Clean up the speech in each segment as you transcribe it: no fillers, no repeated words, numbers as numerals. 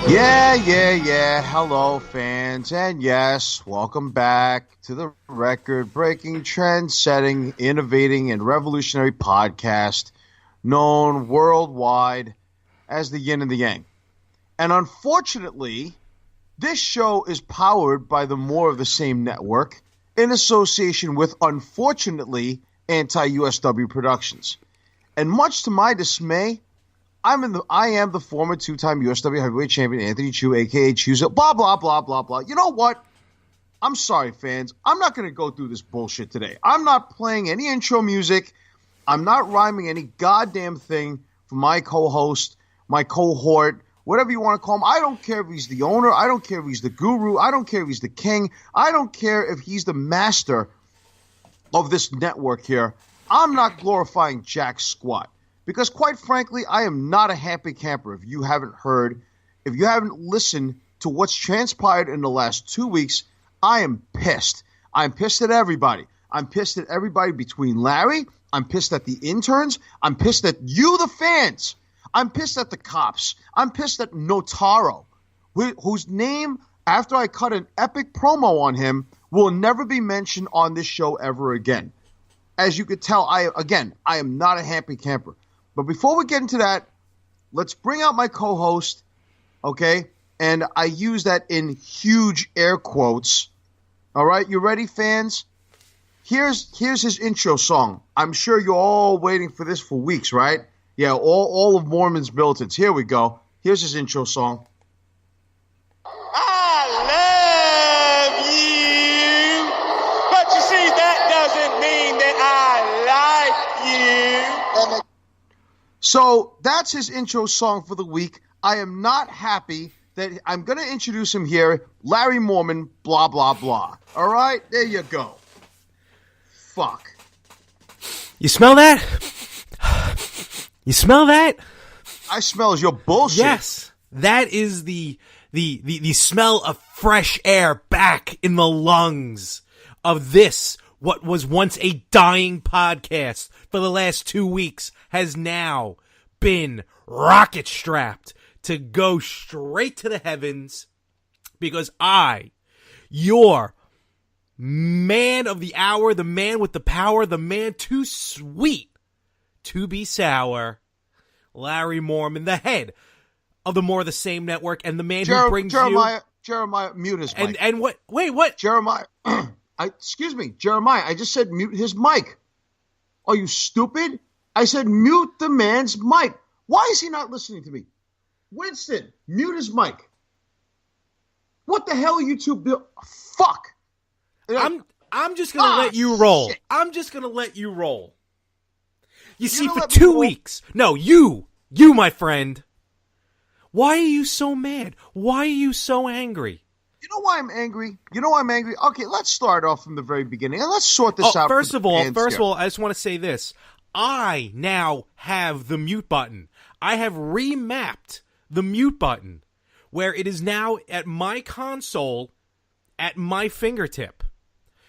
Yeah. Hello, fans. And yes, welcome back to the record-breaking, trend-setting, innovating, and revolutionary podcast known worldwide as the Yin and The Yang. And unfortunately, this show is powered by the More of the Same network in association with, unfortunately, anti-USW Productions. And much to my dismay, I am the former two-time USW heavyweight champion Anthony Chu, a.k.a. Chuzo, blah, blah, blah, blah, blah. You know what? I'm sorry, fans. I'm not going to go through this bullshit today. I'm not playing any intro music. I'm not rhyming any goddamn thing for my co-host, my cohort, whatever you want to call him. I don't care if he's the owner. I don't care if he's the guru. I don't care if he's the king. I don't care if he's the master of this network here. I'm not glorifying jack squat. Because quite frankly, I am not a happy camper. If you haven't heard, if you haven't listened to what's transpired in the last 2 weeks, I am pissed. I'm pissed at everybody. I'm pissed at everybody between Larry. I'm pissed at the interns. I'm pissed at you, the fans. I'm pissed at the cops. I'm pissed at Notaro, whose name, after I cut an epic promo on him, will never be mentioned on this show ever again. As you could tell, I am not a happy camper. But before we get into that, let's bring out my co-host, okay? And I use that in huge air quotes. All right, you ready, fans? Here's his intro song. I'm sure you're all waiting for this for weeks, right? Yeah, all of Mormon's militants. Here we go. Here's his intro song. I love you, but you see, that doesn't mean that I like you. So that's his intro song for the week. I am not happy that I'm going to introduce him here. Larry Mormon, blah, blah, blah. All right? There you go. Fuck. You smell that? You smell that? I smell your bullshit. Yes. That is the smell of fresh air back in the lungs of this, what was once a dying podcast for the last 2 weeks, has now been rocket strapped to go straight to the heavens, because I, your man of the hour, the man with the power, the man too sweet to be sour, Larry Mormon, the head of the More of the Same network, and the man who brings Jeremiah, mute his mic. And what? Wait, what? Jeremiah, excuse me, Jeremiah, I just said mute his mic. Are you stupid? I said mute the man's mic. Why is he not listening to me? Winston, mute his mic. What the hell are you two doing? Fuck. I'm just gonna let you roll. Shit. I'm just gonna let you roll. You see, for 2 weeks. No, you, my friend. Why are you so mad? Why are you so angry? You know why I'm angry? Okay, let's start off from the very beginning and let's sort this out. First of all, I just want to say this. I now have the mute button. I have remapped the mute button where it is now at my console at my fingertip.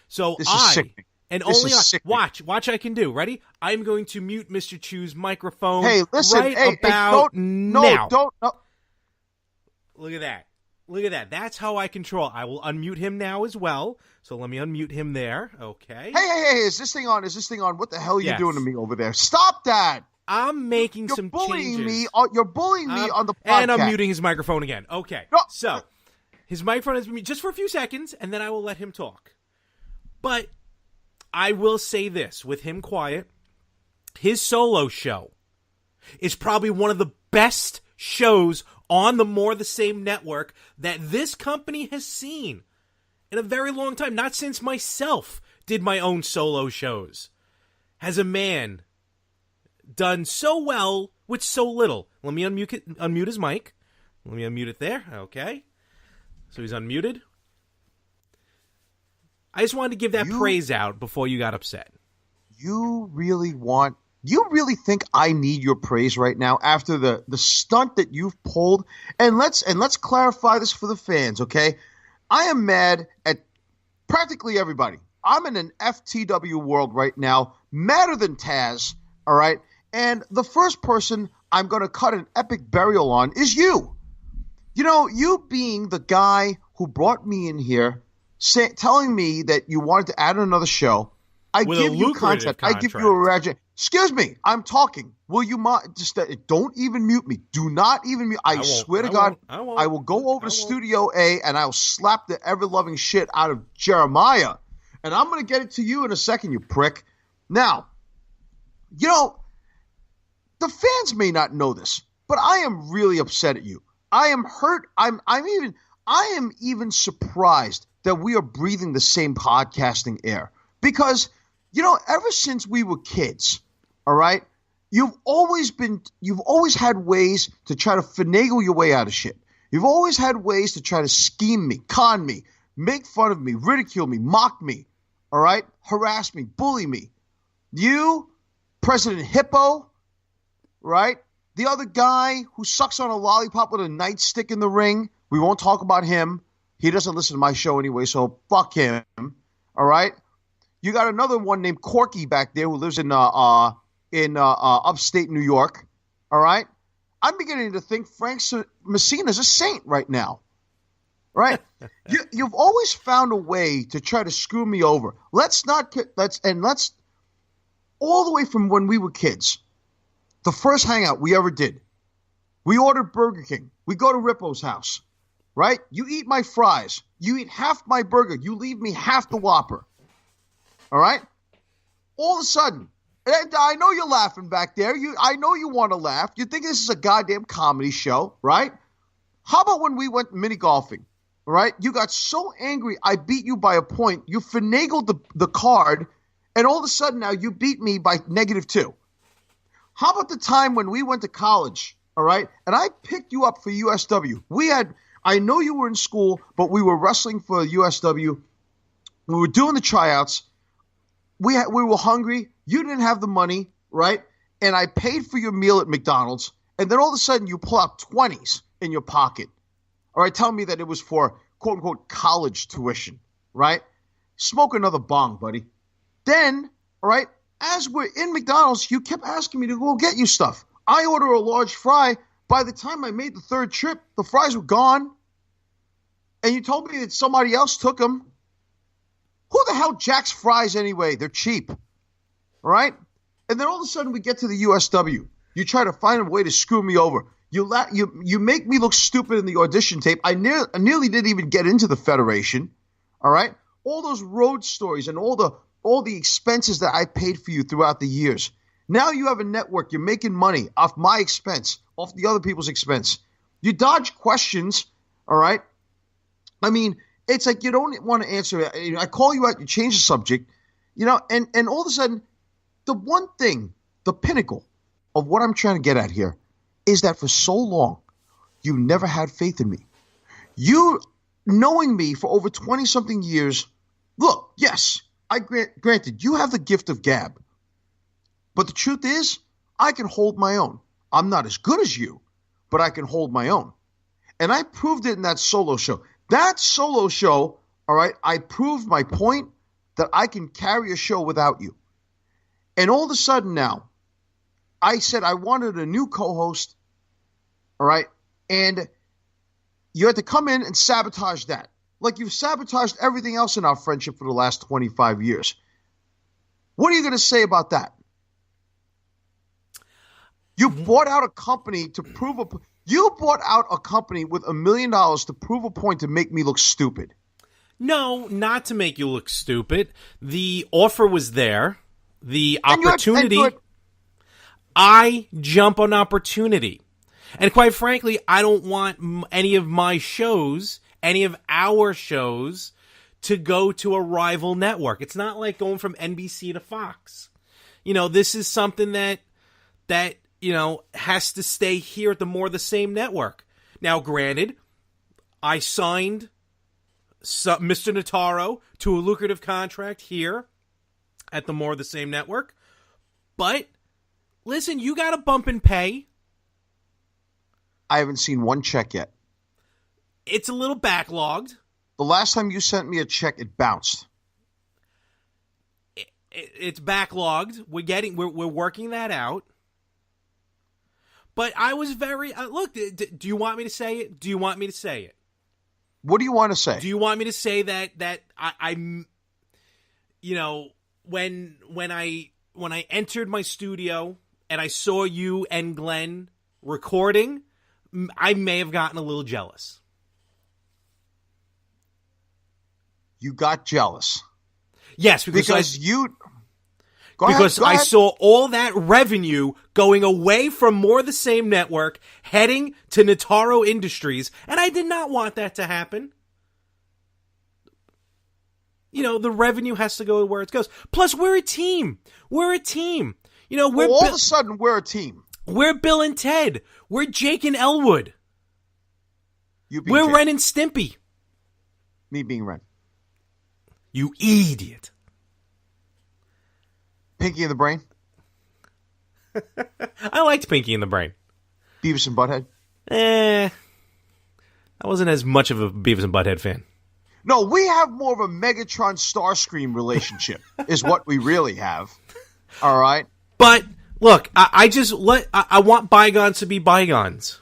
So this is sickening. And this only is watch I can do. Ready? I'm going to mute Mr. Chu's microphone now. Look at that. Look at that. That's how I control. I will unmute him now as well. So let me unmute him there. Okay. Hey, is this thing on? What the hell are you doing to me over there? Stop that. I'm making some bullying changes. You're bullying me on the podcast. And I'm muting his microphone again. Okay. No. So his microphone is muted just for a few seconds, and then I will let him talk. But I will say this, with him quiet, his solo show is probably one of the best shows on the More of the Same network that this company has seen in a very long time. Not since myself did my own solo shows. Has a man done so well with so little? Let me unmute his mic. Let me unmute it there. Okay. So he's unmuted. I just wanted to give that praise out before you got upset. You really think I need your praise right now after the stunt that you've pulled? And let's clarify this for the fans, okay? I am mad at practically everybody. I'm in an FTW world right now, madder than Taz, all right? And the first person I'm going to cut an epic burial on is you. You being the guy who brought me in here, telling me that you wanted to add another show, I With give a you lucrative content. I give you a regiment. Excuse me, I'm talking. Will you just don't even mute me? Do not even mute. I swear to God, I will go over to Studio A and I will slap the ever-loving shit out of Jeremiah. And I'm going to get it to you in a second, you prick. Now, the fans may not know this, but I am really upset at you. I am hurt. I am even surprised that we are breathing the same podcasting air because, ever since we were kids, all right, you've always had ways to try to finagle your way out of shit. You've always had ways to try to scheme me, con me, make fun of me, ridicule me, mock me, all right, harass me, bully me. You, President Hippo, right? The other guy who sucks on a lollipop with a nightstick in the ring, we won't talk about him. He doesn't listen to my show anyway, so fuck him. All right? You got another one named Corky back there who lives in upstate New York. All right? I'm beginning to think Frank Messina's a saint right now. Right? You've always found a way to try to screw me over. Let's all the way from when we were kids. The first hangout we ever did, we ordered Burger King. We go to Rippo's house, right? You eat my fries. You eat half my burger. You leave me half the Whopper, all right? All of a sudden, and I know you're laughing back there. I know you want to laugh. You think this is a goddamn comedy show, right? How about when we went mini golfing, all right? You got so angry I beat you by a point. You finagled the card, and all of a sudden now you beat me by -2. How about the time when we went to college, all right, and I picked you up for USW? I know you were in school, but we were wrestling for USW. We were doing the tryouts. We were hungry. You didn't have the money, right? And I paid for your meal at McDonald's, and then all of a sudden you pull out 20s in your pocket, all right, telling me that it was for, quote-unquote, college tuition, right? Smoke another bong, buddy. Then, all right, as we're in McDonald's, you kept asking me to go get you stuff. I order a large fry. By the time I made the third trip, the fries were gone. And you told me that somebody else took them. Who the hell jacks fries anyway? They're cheap. All right? And then all of a sudden we get to the USW. You try to find a way to screw me over. You make me look stupid in the audition tape. I nearly didn't even get into the Federation. All right? All those road stories and all the expenses that I paid for you throughout the years. Now you have a network. You're making money off my expense, off the other people's expense. You dodge questions, all right? I mean, it's like you don't want to answer. I call you out, you change the subject, and all of a sudden, the one thing, the pinnacle of what I'm trying to get at here is that for so long, you never had faith in me. You, knowing me for over 20-something years, look, yes, granted, you have the gift of gab. But the truth is, I can hold my own. I'm not as good as you, but I can hold my own. And I proved it in that solo show. That solo show, all right, I proved my point that I can carry a show without you. And all of a sudden now, I said I wanted a new co-host, all right, and you had to come in and sabotage that. Like you've sabotaged everything else in our friendship for the last 25 years. What are you going to say about that? You bought out a company to prove you bought out a company with $1 million to prove a point to make me look stupid. No, not to make you look stupid. The offer was there. The opportunity. I jump on opportunity. And quite frankly, I don't want any of my shows, any of our shows, to go to a rival network. It's not like going from NBC to Fox. This is something that has to stay here at the More the Same network. Now, granted, I signed Mr. Notaro to a lucrative contract here at the More the Same network. But, listen, you got a bump in pay. I haven't seen one check yet. It's a little backlogged. The last time you sent me a check, it bounced. It's backlogged. We're working that out. But I was very look. Do you want me to say it? Do you want me to say it? What do you want to say? Do you want me to say that I'm, you know, when I entered my studio and I saw you and Glenn recording, I may have gotten a little jealous. You got jealous. Yes, because I saw all that revenue going away from More the Same Network, heading to Nataro Industries, and I did not want that to happen. You know, the revenue has to go where it goes. Plus, we're a team. We're a team. You know, all of a sudden, we're a team. We're Bill and Ted. We're Jake and Elwood. We're Jake. Ren and Stimpy. Me being Ren. You idiot. Pinky in the Brain? I liked Pinky in the Brain. Beavis and Butthead? I wasn't as much of a Beavis and Butthead fan. No, we have more of a Megatron Starscream relationship, is what we really have. All right? But, look, I want bygones to be bygones.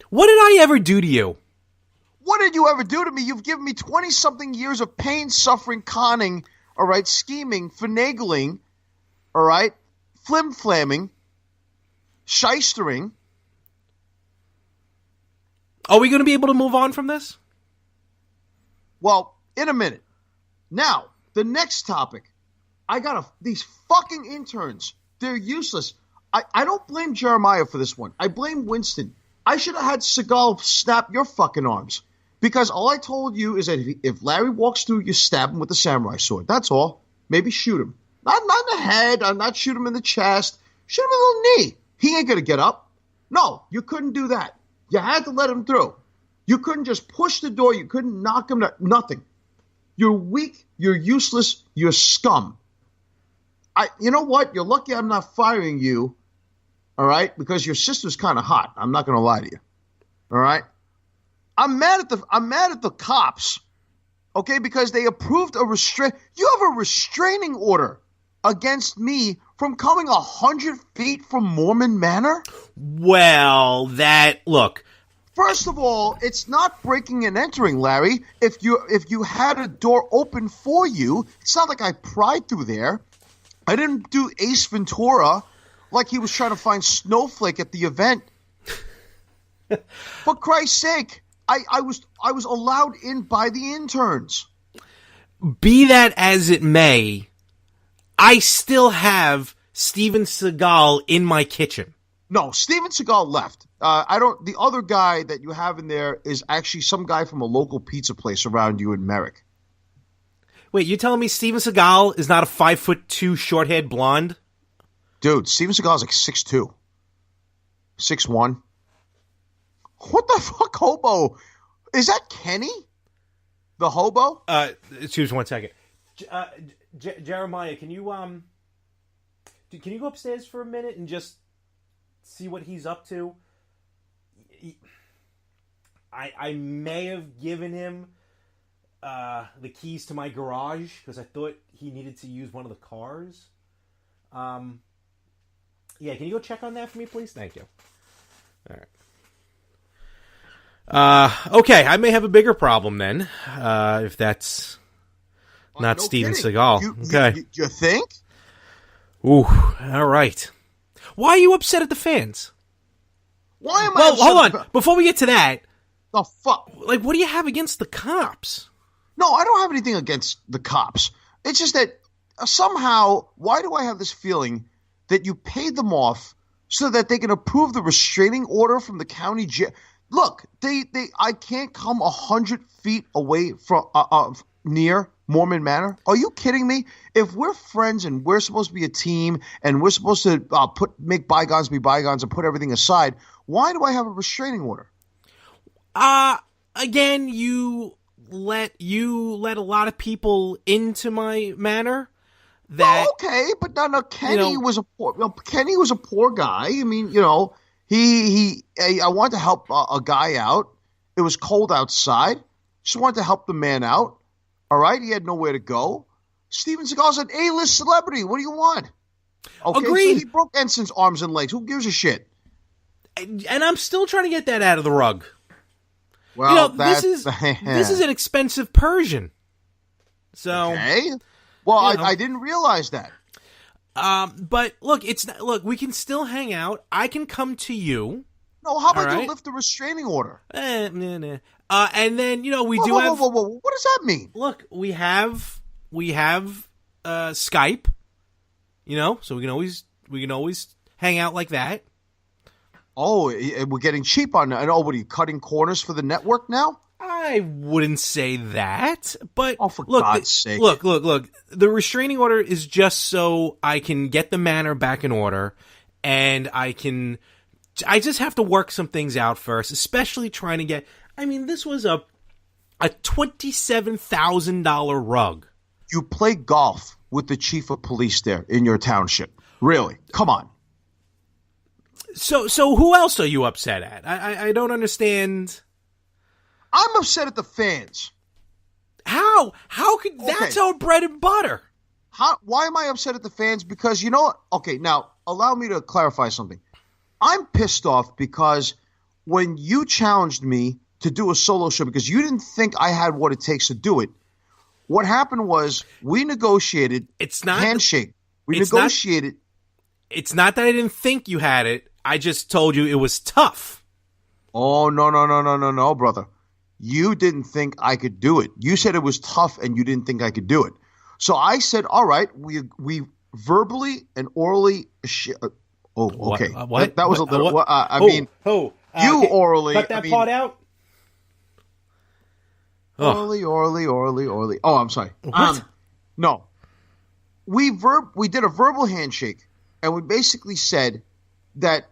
What did I ever do to you? What did you ever do to me? You've given me 20-something years of pain, suffering, conning, all right, scheming, finagling, all right, flim-flamming, shystering. Are we going to be able to move on from this? Well, in a minute. Now, the next topic. I got these fucking interns. They're useless. I don't blame Jeremiah for this one. I blame Winston. I should have had Seagal snap your fucking arms. Because all I told you is that if Larry walks through, you stab him with the samurai sword. That's all. Maybe shoot him. Not in the head. I'm not shoot him in the chest. Shoot him in the knee. He ain't going to get up. No, you couldn't do that. You had to let him through. You couldn't just push the door. You couldn't knock him. Nothing. You're weak. You're useless. You're scum. You know what? You're lucky I'm not firing you. All right? Because your sister's kind of hot. I'm not going to lie to you. All right? I'm mad at the cops, okay, because they approved you have a restraining order against me from coming 100 feet from Mormon Manor? Well, look. First of all, it's not breaking and entering, Larry. If you had a door open for you, it's not like I pried through there. I didn't do Ace Ventura like he was trying to find Snowflake at the event. For Christ's sake. I was allowed in by the interns. Be that as it may, I still have Steven Seagal in my kitchen. No, Steven Seagal left. The other guy that you have in there is actually some guy from a local pizza place around you in Merrick. Wait, you telling me Steven Seagal is not a 5'2" short-haired blonde? Dude, Steven Seagal is like 6'2", 6'1". What the fuck, hobo? Is that Kenny? The hobo? Excuse me 1 second. Jeremiah, can you go upstairs for a minute and just see what he's up to? I may have given him the keys to my garage because I thought he needed to use one of the cars. Yeah, can you go check on that for me, please? Thank you. All right. Okay, I may have a bigger problem then, if that's not no Steven kidding. Seagal. Okay. You think? Ooh, all right. Why are you upset at the fans? Why am I Well, upset hold on. Before we get to that, the fuck? like, what do you have against the cops? No, I don't have anything against the cops. It's just that somehow, why do I have this feeling that you paid them off so that they can approve the restraining order from the county jail? Look, I can't come 100 feet away from near Mormon Manor. Are you kidding me? If we're friends and we're supposed to be a team and we're supposed to make bygones be bygones and put everything aside, why do I have a restraining order? Again, you let a lot of people into my manor. That okay, but no, Kenny was a poor guy. I mean, I wanted to help a guy out. It was cold outside. Just wanted to help the man out. All right? He had nowhere to go. Steven Seagal's an A-list celebrity. What do you want? Okay, Agreed. So he broke Ensign's arms and legs. Who gives a shit? And I'm still trying to get that out of the rug. Well, this is an expensive Persian. So okay. Well, I didn't realize that. But look, we can still hang out. I can come to you. No, how about you lift the restraining order? And then we do have. Whoa. What does that mean? Look, we have Skype. So we can always hang out like that. Oh, we're getting cheap on that. What are you cutting corners for the network now? I wouldn't say that, but for God's sake. Look. The restraining order is just so I can get the manor back in order, and I just have to work some things out first, especially trying to get. I mean, this was a $27,000 rug. You play golf with the chief of police there in your township. Really? Come on. So who else are you upset at? I don't understand. I'm upset at the fans. How could that's our bread and butter? Why am I upset at the fans? Because you know what? Okay, now allow me to clarify something. I'm pissed off because when you challenged me to do a solo show because you didn't think I had what it takes to do it, what happened was we negotiated. It's not handshake. We negotiated. It's not that I didn't think you had it. I just told you it was tough. Oh, no, brother. You didn't think I could do it. You said it was tough and you didn't think I could do it. So I said, all right, we verbally and orally. Oh, okay. What? That was a little. Orally. Cut that part out. Orally. Oh, I'm sorry. What? No. We did a verbal handshake, and we basically said that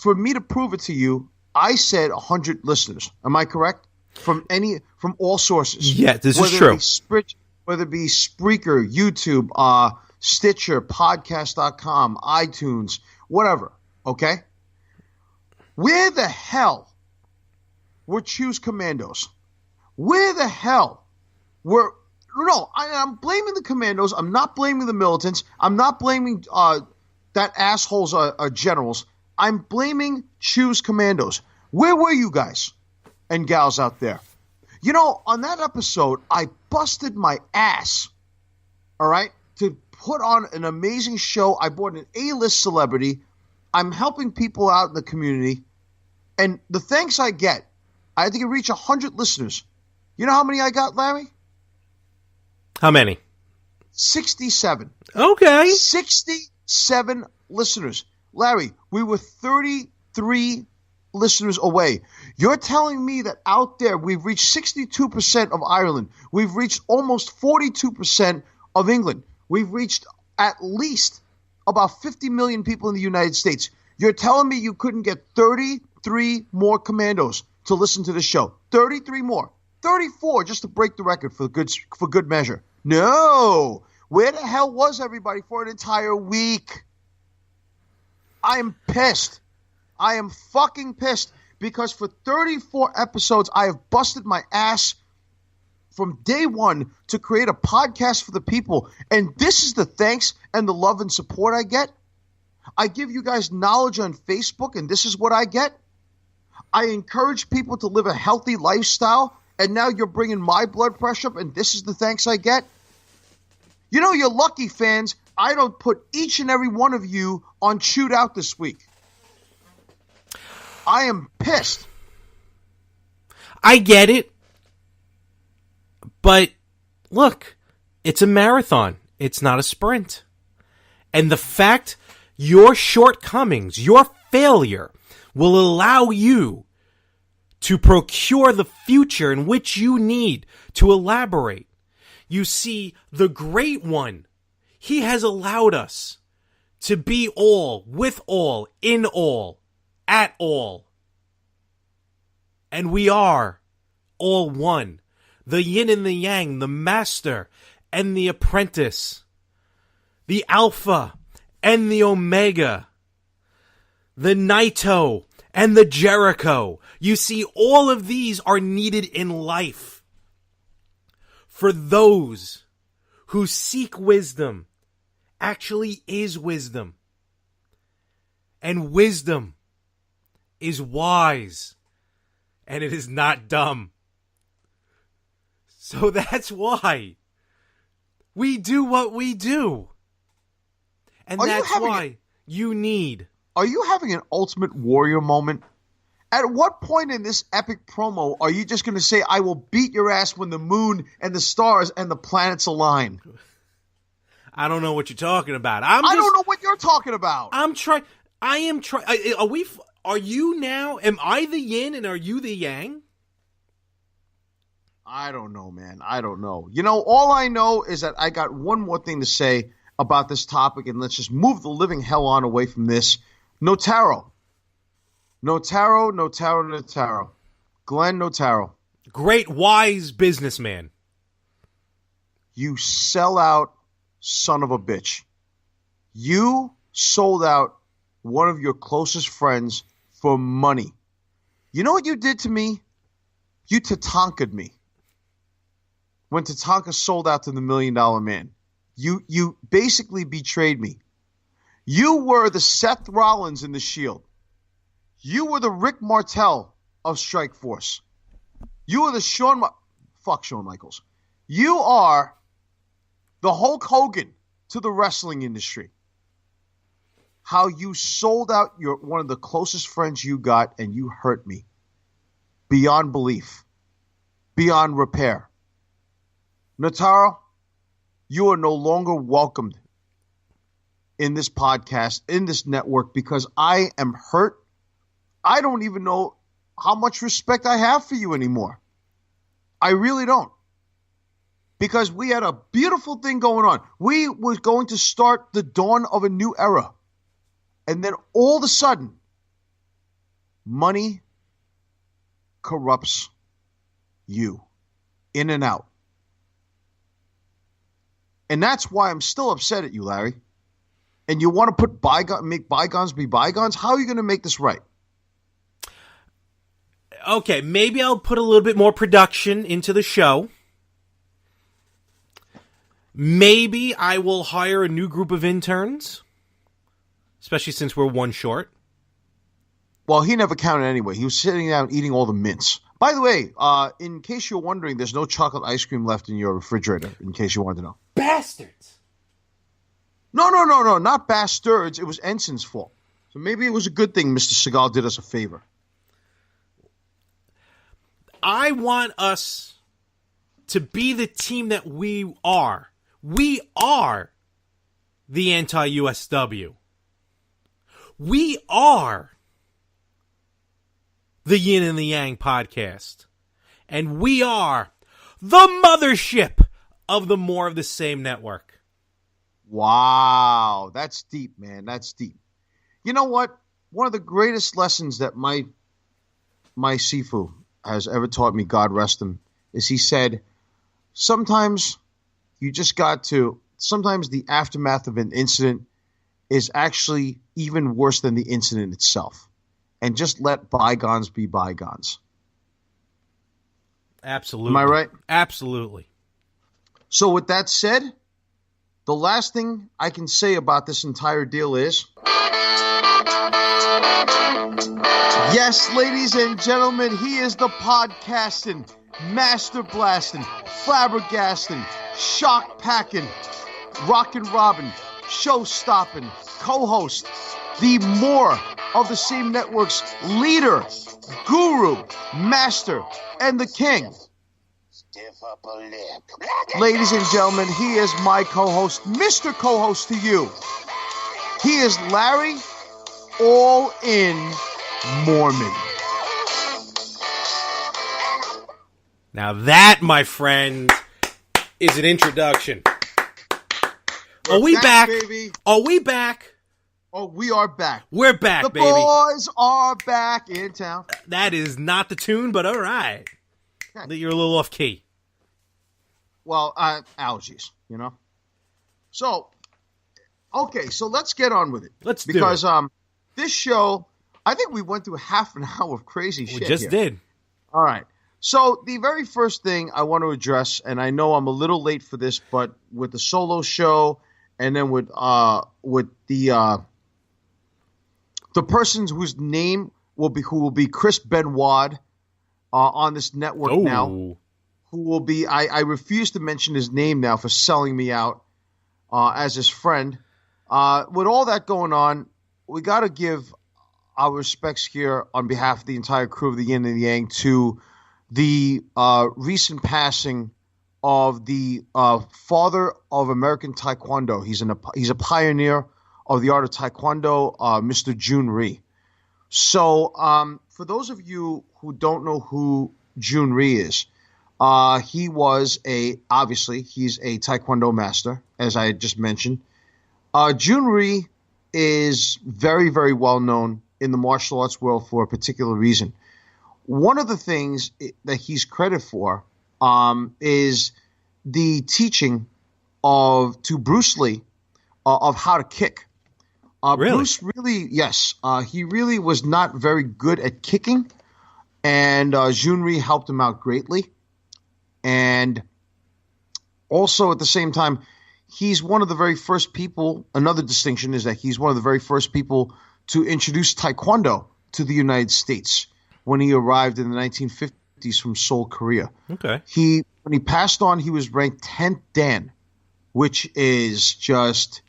for me to prove it to you, I said 100 listeners. Am I correct? From all sources. Yeah, this is true. Whether it be Spreaker, YouTube, Stitcher, podcast.com, iTunes, whatever. Okay? Where the hell were Choose Commandos? Where the hell were... No, I'm blaming the Commandos. I'm not blaming the militants. I'm not blaming that assholes are generals. I'm blaming Choose Commandos. Where were you guys and gals out there? On that episode, I busted my ass, all right, to put on an amazing show. I brought an A-list celebrity. I'm helping people out in the community. And the thanks I get, I think it reached 100 listeners. You know how many I got, Larry? How many? 67. Okay. 67 listeners. Larry, we were 33 listeners away. You're telling me that out there we've reached 62% of Ireland. We've reached almost 42% of England. We've reached at least about 50 million people in the United States. You're telling me you couldn't get 33 more commandos to listen to the show. 33 more. 34 just to break the record for good measure. No. Where the hell was everybody for an entire week? I am pissed. I am fucking pissed because for 34 episodes, I have busted my ass from day one to create a podcast for the people. And this is the thanks and the love and support I get. I give you guys knowledge on Facebook, and this is what I get. I encourage people to live a healthy lifestyle, and now you're bringing my blood pressure up, and this is the thanks I get. You're lucky, fans. I don't put each and every one of you on Chewed Out this week. I am pissed. I get it. But, look, it's a marathon. It's not a sprint. And the fact your shortcomings, your failure, will allow you to procure the future in which you need to elaborate. You see, the Great One, he has allowed us to be all, with all, in all, at all. And we are all one. The yin and the yang, the master and the apprentice. The alpha and the omega. The Naito and the Jericho. You see, all of these are needed in life. For those who seek wisdom, actually is wisdom. And wisdom is wise, and it is not dumb. So that's why we do what we do. And that's why you need... Are you having an Ultimate Warrior moment? At what point in this epic promo are you just going to say, I will beat your ass when the moon and the stars and the planets align? I don't know what you're talking about. I don't know what you're talking about. I am trying. Are you now? Am I the yin and are you the yang? I don't know, man. I don't know. You know, all I know is that I got one more thing to say about this topic, and let's just move the living hell on away from this. Notaro. Notaro. Glenn Notaro. Great, wise businessman. You sell out son of a bitch. You sold out one of your closest friends for money. You know what you did to me? You Tatankaed me. When Tatanka sold out to the $1 Million Man. You basically betrayed me. You were the Seth Rollins in the Shield. You were the Rick Martel of Strikeforce. You are the fuck Shawn Michaels. You are the Hulk Hogan to the wrestling industry. How you sold out one of the closest friends you got, and you hurt me. Beyond belief. Beyond repair. Notaro, you are no longer welcomed in this podcast, in this network, because I am hurt. I don't even know how much respect I have for you anymore. I really don't. Because we had a beautiful thing going on. We were going to start the dawn of a new era. And then all of a sudden, money corrupts you in and out. And that's why I'm still upset at you, Larry. And you want to make bygones be bygones? How are you going to make this right? Okay, maybe I'll put a little bit more production into the show. Maybe I will hire a new group of interns, especially since we're one short. Well, he never counted anyway. He was sitting down eating all the mints. By the way, in case you're wondering, there's no chocolate ice cream left in your refrigerator, in case you wanted to know. Bastards! No, not bastards. It was Ensign's fault. So maybe it was a good thing Mr. Seagal did us a favor. I want us to be the team that we are. We are the anti-USW. We are the Yin and The Yang podcast. And we are the mothership of the More of the Same network. Wow. That's deep, man. That's deep. You know what? One of the greatest lessons that my Sifu has ever taught me, God rest him, is he said, sometimes the aftermath of an incident is actually even worse than the incident itself. And just let bygones be bygones. Absolutely. Am I right? Absolutely. So with that said, the last thing I can say about this entire deal is, yes, ladies and gentlemen, he is the podcasting, master blasting, flabbergasting, shock packing, rockin' robbin', show stopping, co-host, the More of the Same network's leader, guru, master, and the king. Stiff upper lip. Ladies and gentlemen, he is my co-host, Mr. Co-host to you. He is Larry All In Mormon. Now that, my friend, is an introduction. Are we back? Baby. Are we back? Oh, we are back. We're back, baby. The boys are back in town. That is not the tune, but all right. You're a little off key. Well, allergies, you know. So, okay, so let's get on with it. Let's do it. Because this show, I think we went through half an hour of crazy shit. We just did. All right. So the very first thing I want to address, and I know I'm a little late for this, but with the solo show, and then with the persons whose name who will be Chris Benoit on this network now. Who will be? I refuse to mention his name now for selling me out as his friend. With all that going on, we got to give our respects here on behalf of the entire crew of the Yin and the Yang to the recent passing of the father of American Taekwondo. He's a pioneer of the art of Taekwondo, Mr. Jun Rhee. So for those of you who don't know who Jun Rhee is, obviously he's a Taekwondo master, as I just mentioned. Jun Rhee is very, very well known in the martial arts world for a particular reason. One of the things that he's credited for is the teaching to Bruce Lee of how to kick. Really? Bruce really, yes, he really was not very good at kicking, and Jun Rhee helped him out greatly. And also at the same time, he's one of the very first people. Another distinction is that he's one of the very first people to introduce Taekwondo to the United States when he arrived in the 1950s from Seoul, Korea. Okay. When he passed on, he was ranked 10th Dan, which is just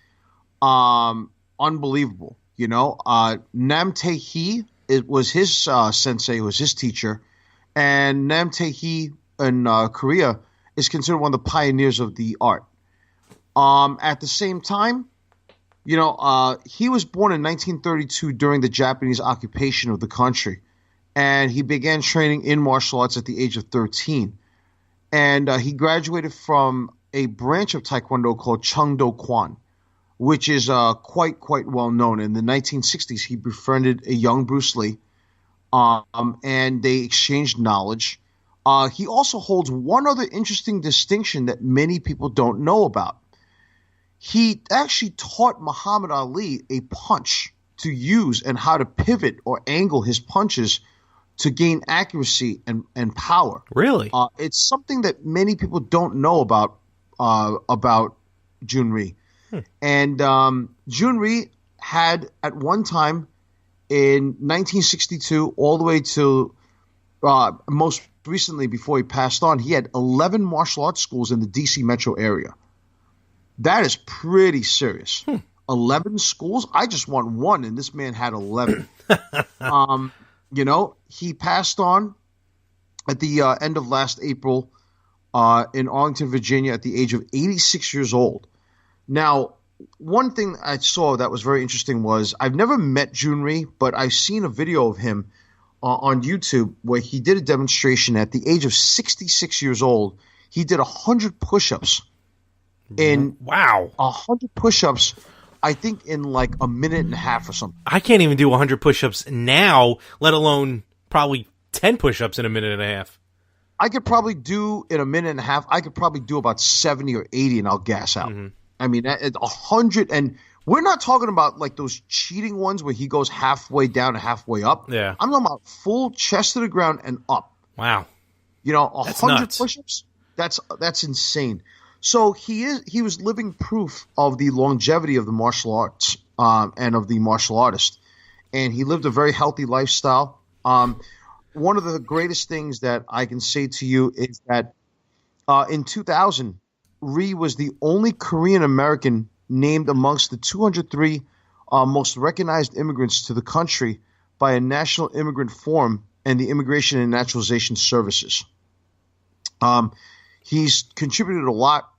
unbelievable. You know, Nam Tae-hee was his sensei, was his teacher, and Nam Tae-hee in Korea is considered one of the pioneers of the art. At the same time, you know, he was born in 1932 during the Japanese occupation of the country, and he began training in martial arts at the age of 13. And he graduated from a branch of Taekwondo called Chungdo Kwan, which is quite well known. In the 1960s, he befriended a young Bruce Lee, and they exchanged knowledge. He also holds one other interesting distinction that many people don't know about. He actually taught Muhammad Ali a punch to use and how to pivot or angle his punches to gain accuracy and power. Really? It's something that many people don't know about Jun Rhee. And Jun Rhee had at one time in 1962 all the way to most recently before he passed on, he had 11 martial arts schools in the D.C. metro area. That is pretty serious. 11 schools? I just want one, and this man had 11. You know, he passed on at the end of last April in Arlington, Virginia, at the age of 86 years old. Now, one thing I saw that was very interesting was I've never met Jun Rhee, but I've seen a video of him on YouTube where he did a demonstration at the age of 66 years old. He did 100 push-ups. Wow. 100 push-ups, I think, in like a minute and a half or something. I can't even do 100 push-ups now, let alone probably 10 push-ups in a minute and a half. I could probably do in a minute and a half. I could probably do about 70 or 80 and I'll gas out. Mm-hmm. I mean, 100, and we're not talking about like those cheating ones where he goes halfway down and halfway up. Yeah. I'm talking about full chest to the ground and up. Wow. You know, 100 push-ups, that's insane. So he was living proof of the longevity of the martial arts and of the martial artist. And he lived a very healthy lifestyle. One of the greatest things that I can say to you is that in 2000, Rhee was the only Korean American named amongst the 203 most recognized immigrants to the country by a National Immigrant Forum and the Immigration and Naturalization Services. He's contributed a lot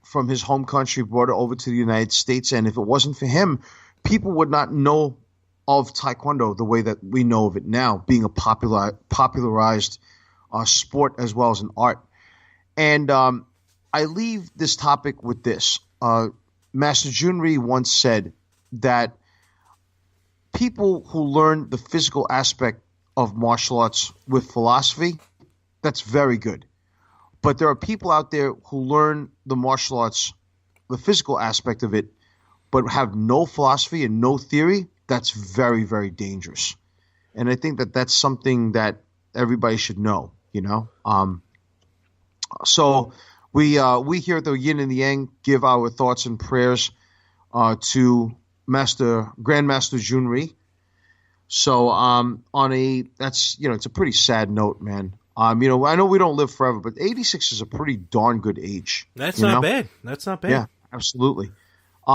from his home country, brought it over to the United States, and if it wasn't for him, people would not know of Taekwondo the way that we know of it now, being a popularized sport as well as an art. And I leave this topic with this. Master Jun Rhee once said that people who learn the physical aspect of martial arts with philosophy, that's very good. But there are people out there who learn the martial arts, the physical aspect of it, but have no philosophy and no theory. That's very, very dangerous. And I think that that's something that everybody should know, you know. So we here at the Yin and the Yang give our thoughts and prayers to Grandmaster Jun Rhee. So it's a pretty sad note, man. I know we don't live forever, but 86 is a pretty darn good age. That's not bad. That's not bad. Yeah, absolutely. He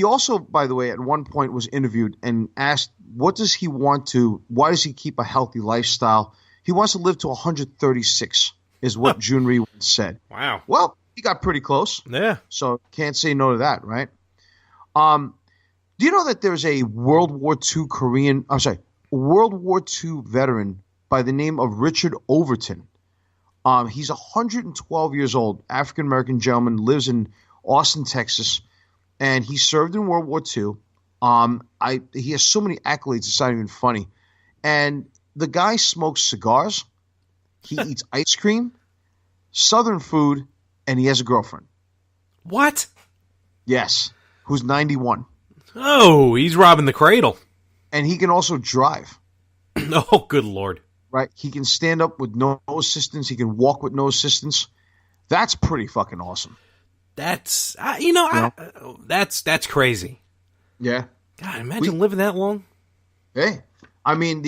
also, by the way, at one point was interviewed and asked, why does he keep a healthy lifestyle? He wants to live to 136, is what Junri once said. Wow. Well, he got pretty close. Yeah. So can't say no to that, right? Do you know that there's a World War II veteran by the name of Richard Overton? He's 112 years old, African-American gentleman, lives in Austin, Texas, and he served in World War II. He has so many accolades, it's not even funny. And the guy smokes cigars, he eats ice cream, Southern food, and he has a girlfriend. What? Yes, who's 91. Oh, he's robbing the cradle. And he can also drive. Oh, good Lord. Right? He can stand up with no assistance. He can walk with no assistance. That's pretty fucking awesome. That's, that's crazy. Yeah. God, imagine living that long. Hey, I think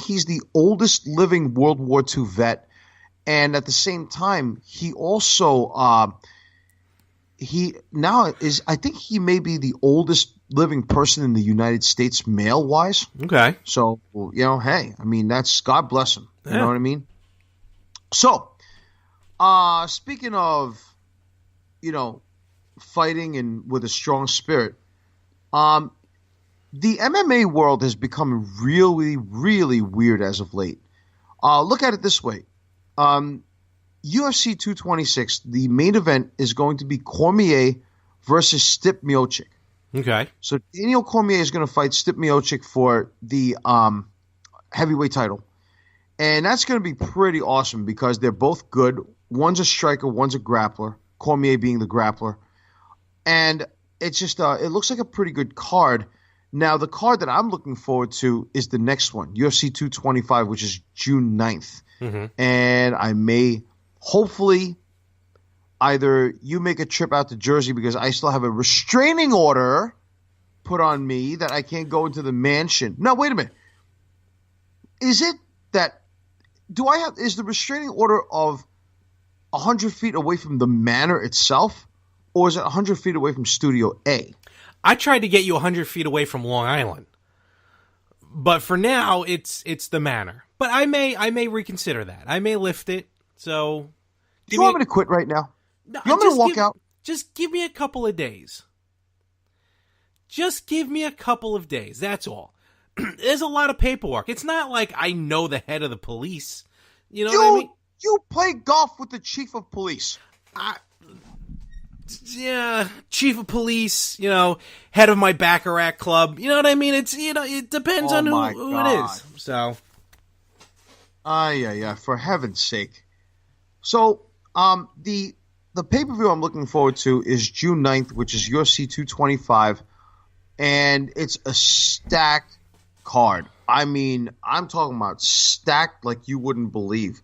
he's the oldest living World War II vet. And at the same time, he also, I think he may be the oldest living person in the United States male-wise. Okay. So, hey, that's, God bless him. You know what I mean? So, speaking of, fighting and with a strong spirit, the MMA world has become really, really weird as of late. Look at it this way. UFC 226, the main event is going to be Cormier versus Stipe Miocic. Okay. So Daniel Cormier is going to fight Stipe Miocic for the heavyweight title. And that's going to be pretty awesome because they're both good. One's a striker, one's a grappler, Cormier being the grappler. And it's just it looks like a pretty good card. Now, the card that I'm looking forward to is the next one, UFC 225, which is June 9th. Mm-hmm. And I may, hopefully, either you make a trip out to Jersey because I still have a restraining order put on me that I can't go into the mansion. No, wait a minute. Is it that is the restraining order of 100 feet away from the manor itself, or is it 100 feet away from Studio A? I tried to get you 100 feet away from Long Island. But for now, it's the manor. But I may reconsider that. I may lift it. So, do you want me to quit right now? No, you want me to walk out? Just give me a couple of days. Just give me a couple of days. That's all. There's a lot of paperwork. It's not like I know the head of the police. You know what I mean? You play golf with the chief of police. Yeah, chief of police, head of my Baccarat club. You know what I mean? It's, it depends on who it is. So. Yeah, for heaven's sake. So, the pay-per-view I'm looking forward to is June 9th, which is UFC 225, and it's a stacked card. I'm talking about stacked like you wouldn't believe.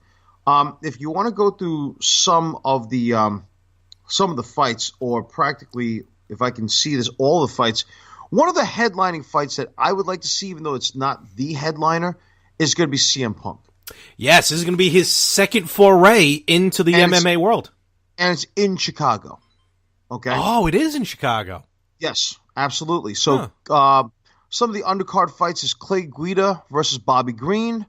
If you want to go through some of the fights, or practically, if I can see this, all the fights, one of the headlining fights that I would like to see, even though it's not the headliner, is going to be CM Punk. Yes, this is going to be his second foray into the MMA world. And it's in Chicago. Okay? Oh, it is in Chicago. Yes, absolutely. So some of the undercard fights is Clay Guida versus Bobby Green,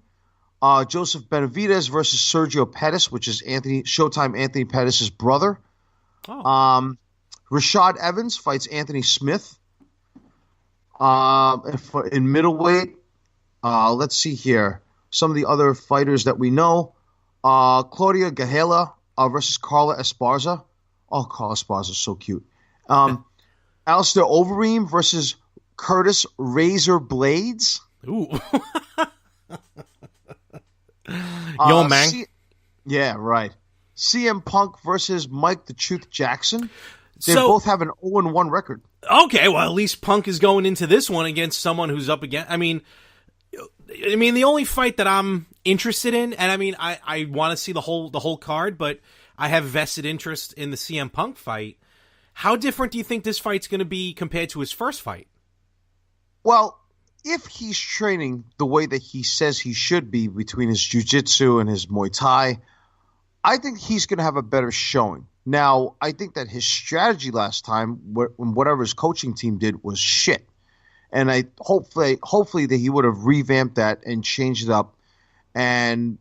Joseph Benavidez versus Sergio Pettis, which is Showtime Anthony Pettis' brother. Oh. Rashad Evans fights Anthony Smith. In middleweight, let's see here. Some of the other fighters that we know. Claudia Gahela versus Carla Esparza. Oh, Carla Esparza is so cute. Alistair Overeem versus Curtis Razor Blades. Ooh. Yo, man. Yeah, right. CM Punk versus Mike the Truth Jackson. They both have an 0-1 record. Okay, well, at least Punk is going into this one against someone who's up against. I mean, the only fight that I'm interested in, and I want to see the whole card, but I have vested interest in the CM Punk fight. How different do you think this fight's going to be compared to his first fight? Well, if he's training the way that he says he should be between his jiu-jitsu and his Muay Thai, I think he's going to have a better showing. Now, I think that his strategy last time, whatever his coaching team did, was shit. And I hopefully that he would have revamped that and changed it up and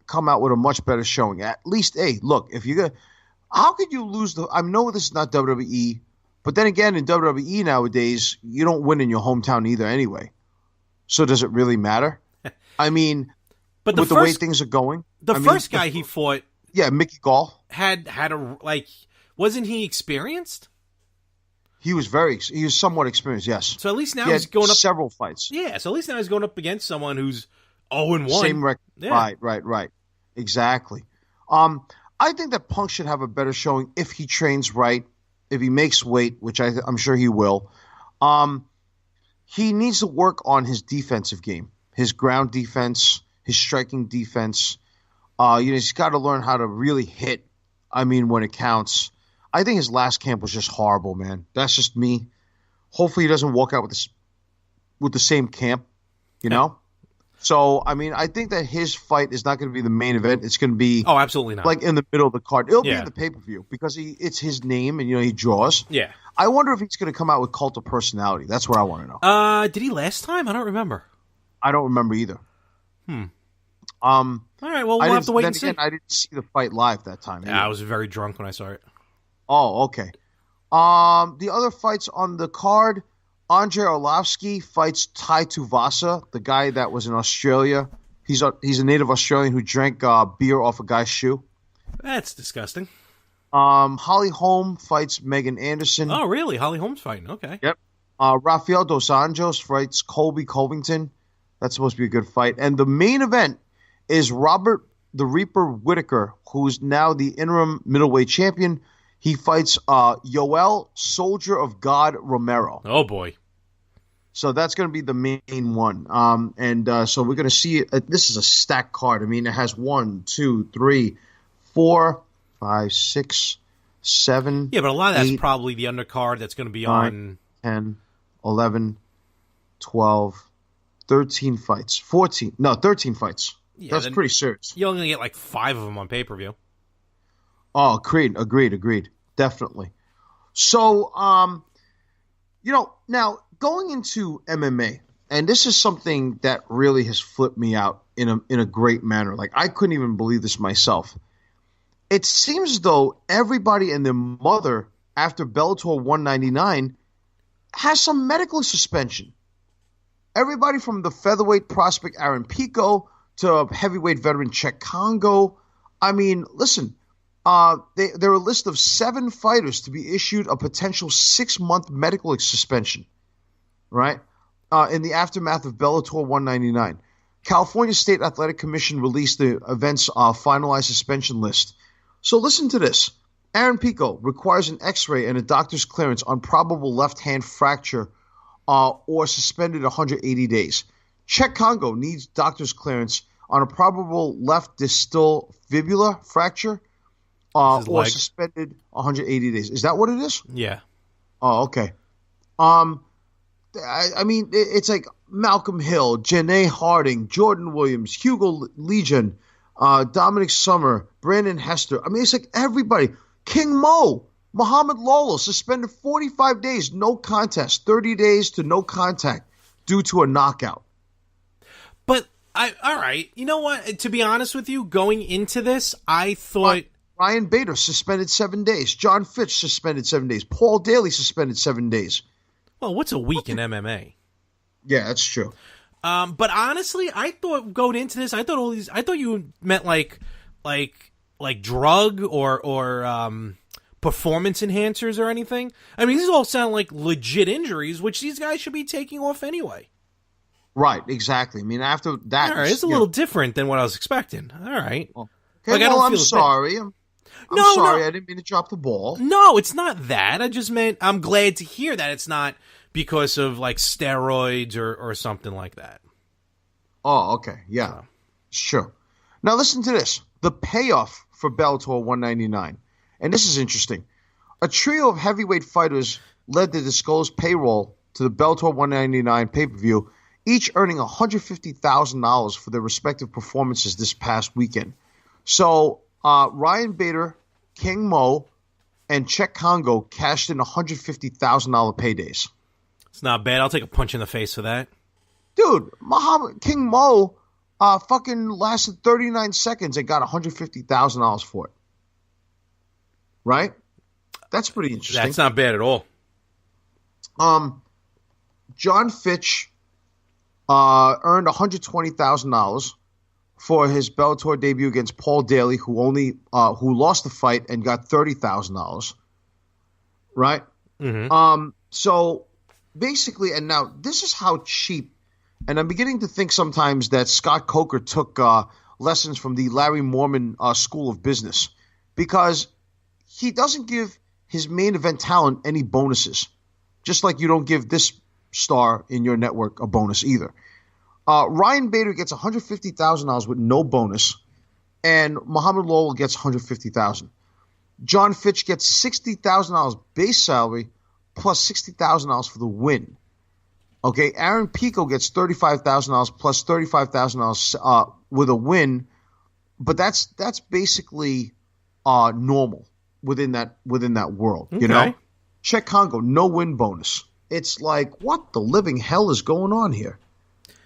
come out with a much better showing. At least, hey, look, if you're going to – how could you lose the – I know this is not WWE, but then again, in WWE nowadays, you don't win in your hometown either anyway. So does it really matter? I mean, but with the way things are going. The first guy he fought. Yeah, Mickey Gall. Had a, like, wasn't he experienced? He was somewhat experienced, yes. So at least now he's going up. Several fights. Yeah, so at least now he's going up against someone who's 0-1. Same record. Yeah. Right. Exactly. I think that Punk should have a better showing if he trains right, if he makes weight, which I'm sure he will. He needs to work on his defensive game, his ground defense, his striking defense. He's got to learn how to really hit. I mean, when it counts. I think his last camp was just horrible, man. That's just me. Hopefully, he doesn't walk out with the same camp. You know. So, I mean, I think that his fight is not going to be the main event. It's going to be absolutely not. Like in the middle of the card. It'll be in the pay-per-view because it's his name and he draws. Yeah. I wonder if he's going to come out with Cult of Personality. That's what I want to know. Did he last time? I don't remember. I don't remember either. All right. Well, we'll have to wait and see. Again, I didn't see the fight live that time. Yeah, I was very drunk when I saw it. Oh, okay. The other fights on the card. Andrei Arlovsky fights Tai Tuivasa, the guy that was in Australia. He's a native Australian who drank beer off a guy's shoe. That's disgusting. Holly Holm fights Megan Anderson. Oh, really? Holly Holm's fighting. Okay. Yep. Rafael Dos Anjos fights Colby Covington. That's supposed to be a good fight. And the main event is Robert the Reaper Whittaker, who's now the interim middleweight champion. He fights Yoel Soldier of God Romero. Oh, boy. So that's going to be the main one. So we're going to see this is a stacked card. I mean, it has 1, 2, 3, 4, 5, 6, 7. Yeah, but a lot of that's probably the undercard that's going to be 9, 10, 11, 12, 13 fights. 13 fights. Yeah, that's pretty serious. You're only going to get like 5 of them on pay-per-view. Oh, agreed. Definitely. So, now going into MMA, and this is something that really has flipped me out in a great manner. Like, I couldn't even believe this myself. It seems as though everybody and their mother after Bellator 199 has some medical suspension. Everybody from the featherweight prospect Aaron Pico to heavyweight veteran Czech Congo. I mean, listen. There are a list of 7 fighters to be issued a potential 6-month medical suspension, right? In the aftermath of Bellator 199. California State Athletic Commission released the event's finalized suspension list. So listen to this. Aaron Pico requires an x-ray and a doctor's clearance on probable left-hand fracture or suspended 180 days. Czech Congo needs doctor's clearance on a probable left distal fibula fracture or suspended 180 days. Is that what it is? Yeah. Oh, okay. I mean, it's like Malcolm Hill, Janae Harding, Jordan Williams, Hugo Legion, Dominic Summer, Brandon Hester. I mean, it's like everybody. King Mo, Muhammad Lolo, suspended 45 days, no contest, 30 days to no contact due to a knockout. But, all right. You know what? To be honest with you, going into this, I thought... Ryan Bader suspended 7 days. John Fitch suspended 7 days. Paul Daly suspended 7 days. Well, what's a week in MMA? Yeah, that's true. But honestly, I thought going into this, I thought you meant like drug or performance enhancers or anything. I mean, these all sound like legit injuries, which these guys should be taking off anyway. Right, exactly. I mean, after that, all right, it's a little different than what I was expecting. All right. Well, okay, I'm sorry. I'm sorry, I didn't mean to drop the ball. No, it's not that. I just meant I'm glad to hear that it's not because of like steroids or something like that. Oh, okay. Yeah. Sure. Now listen to this. The payoff for Bellator 199. And this is interesting. A trio of heavyweight fighters led the disclosed payroll to the Bellator 199 pay-per-view, each earning $150,000 for their respective performances this past weekend. So Ryan Bader, King Mo, and Czech Congo cashed in $150,000 paydays. It's not bad. I'll take a punch in the face for that. Dude, King Mo fucking lasted 39 seconds and got $150,000 for it. Right? That's pretty interesting. That's not bad at all. John Fitch earned $120,000 for his Bellator debut against Paul Daly, who lost the fight and got $30,000. Right? Mm-hmm. So basically, and now this is how cheap, and I'm beginning to think sometimes that Scott Coker took lessons from the Larry Mormon School of Business, because he doesn't give his main event talent any bonuses, just like you don't give this star in your network a bonus either. Ryan Bader gets $150,000 with no bonus, and Muhammad Lowell gets $150,000. John Fitch gets $60,000 base salary plus $60,000 for the win. Okay, Aaron Pico gets $35,000 plus $35,000 with a win, but that's basically normal within that world. Okay. You know, Czech Congo, no win bonus. It's like, what the living hell is going on here?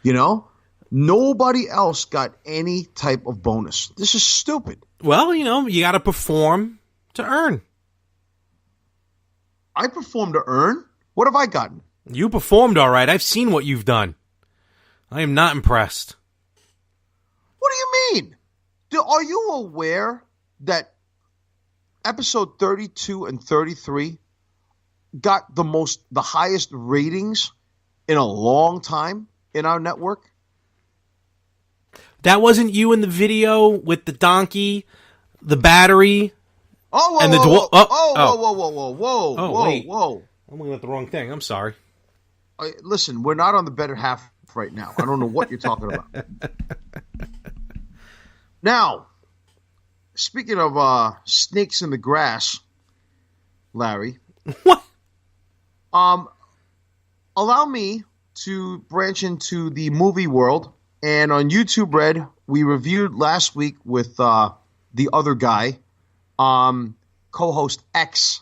You know, nobody else got any type of bonus. This is stupid. Well, you know, you got to perform to earn. I performed to earn? What have I gotten? You performed all right. I've seen what you've done. I am not impressed. What do you mean? Are you aware that episode 32 and 33 got the highest ratings in a long time in our network? That wasn't you in the video with the donkey, the battery, and the dwarf. Whoa. I'm looking at the wrong thing. I'm sorry. Listen, we're not on the better half right now. I don't know what you're talking about. Now, speaking of snakes in the grass, Larry. What? Allow me to branch into the movie world. And on YouTube Red, we reviewed last week with the other guy, co-host X,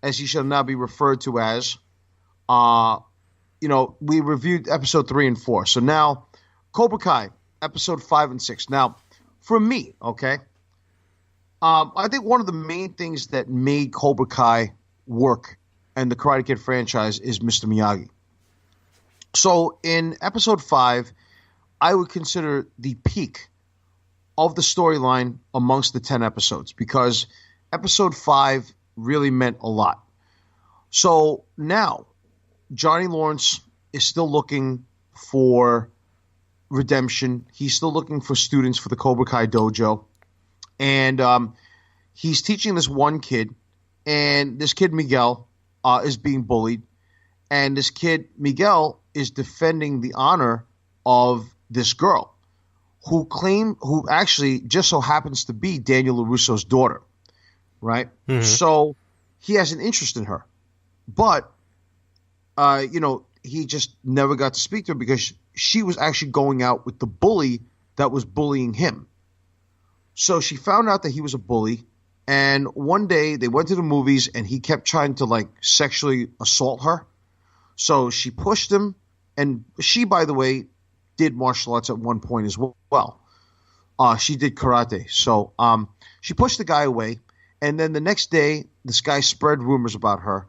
as he shall now be referred to as. We reviewed episode 3 and 4. So now, Cobra Kai, episode 5 and 6. Now, for me, okay, I think one of the main things that made Cobra Kai work and the Karate Kid franchise is Mr. Miyagi. So in episode 5, I would consider the peak of the storyline amongst the 10 episodes, because episode 5 really meant a lot. So now, Johnny Lawrence is still looking for redemption. He's still looking for students for the Cobra Kai dojo. And he's teaching this one kid, and this kid, Miguel, is being bullied. And this kid, Miguel, is defending the honor of this girl who actually just so happens to be Daniel LaRusso's daughter, right? Mm-hmm. So he has an interest in her. But he just never got to speak to her because she was actually going out with the bully that was bullying him. So she found out that he was a bully, and one day they went to the movies and he kept trying to sexually assault her. So she pushed him, and she, by the way, did martial arts at one point as well. She did karate. So she pushed the guy away, and then the next day this guy spread rumors about her.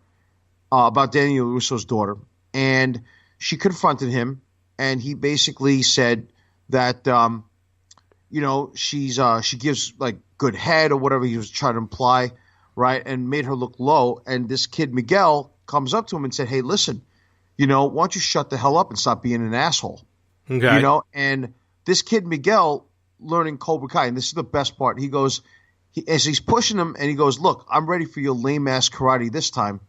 About Daniel LaRusso's daughter, and she confronted him, and he basically said that she gives good head or whatever he was trying to imply, right, and made her look low. And this kid Miguel comes up to him and said, "Hey, listen, why don't you shut the hell up and stop being an asshole?" Okay. And this kid Miguel, learning Cobra Kai, and this is the best part. He goes, as he's pushing him, and he goes, "Look, I'm ready for your lame ass karate this time."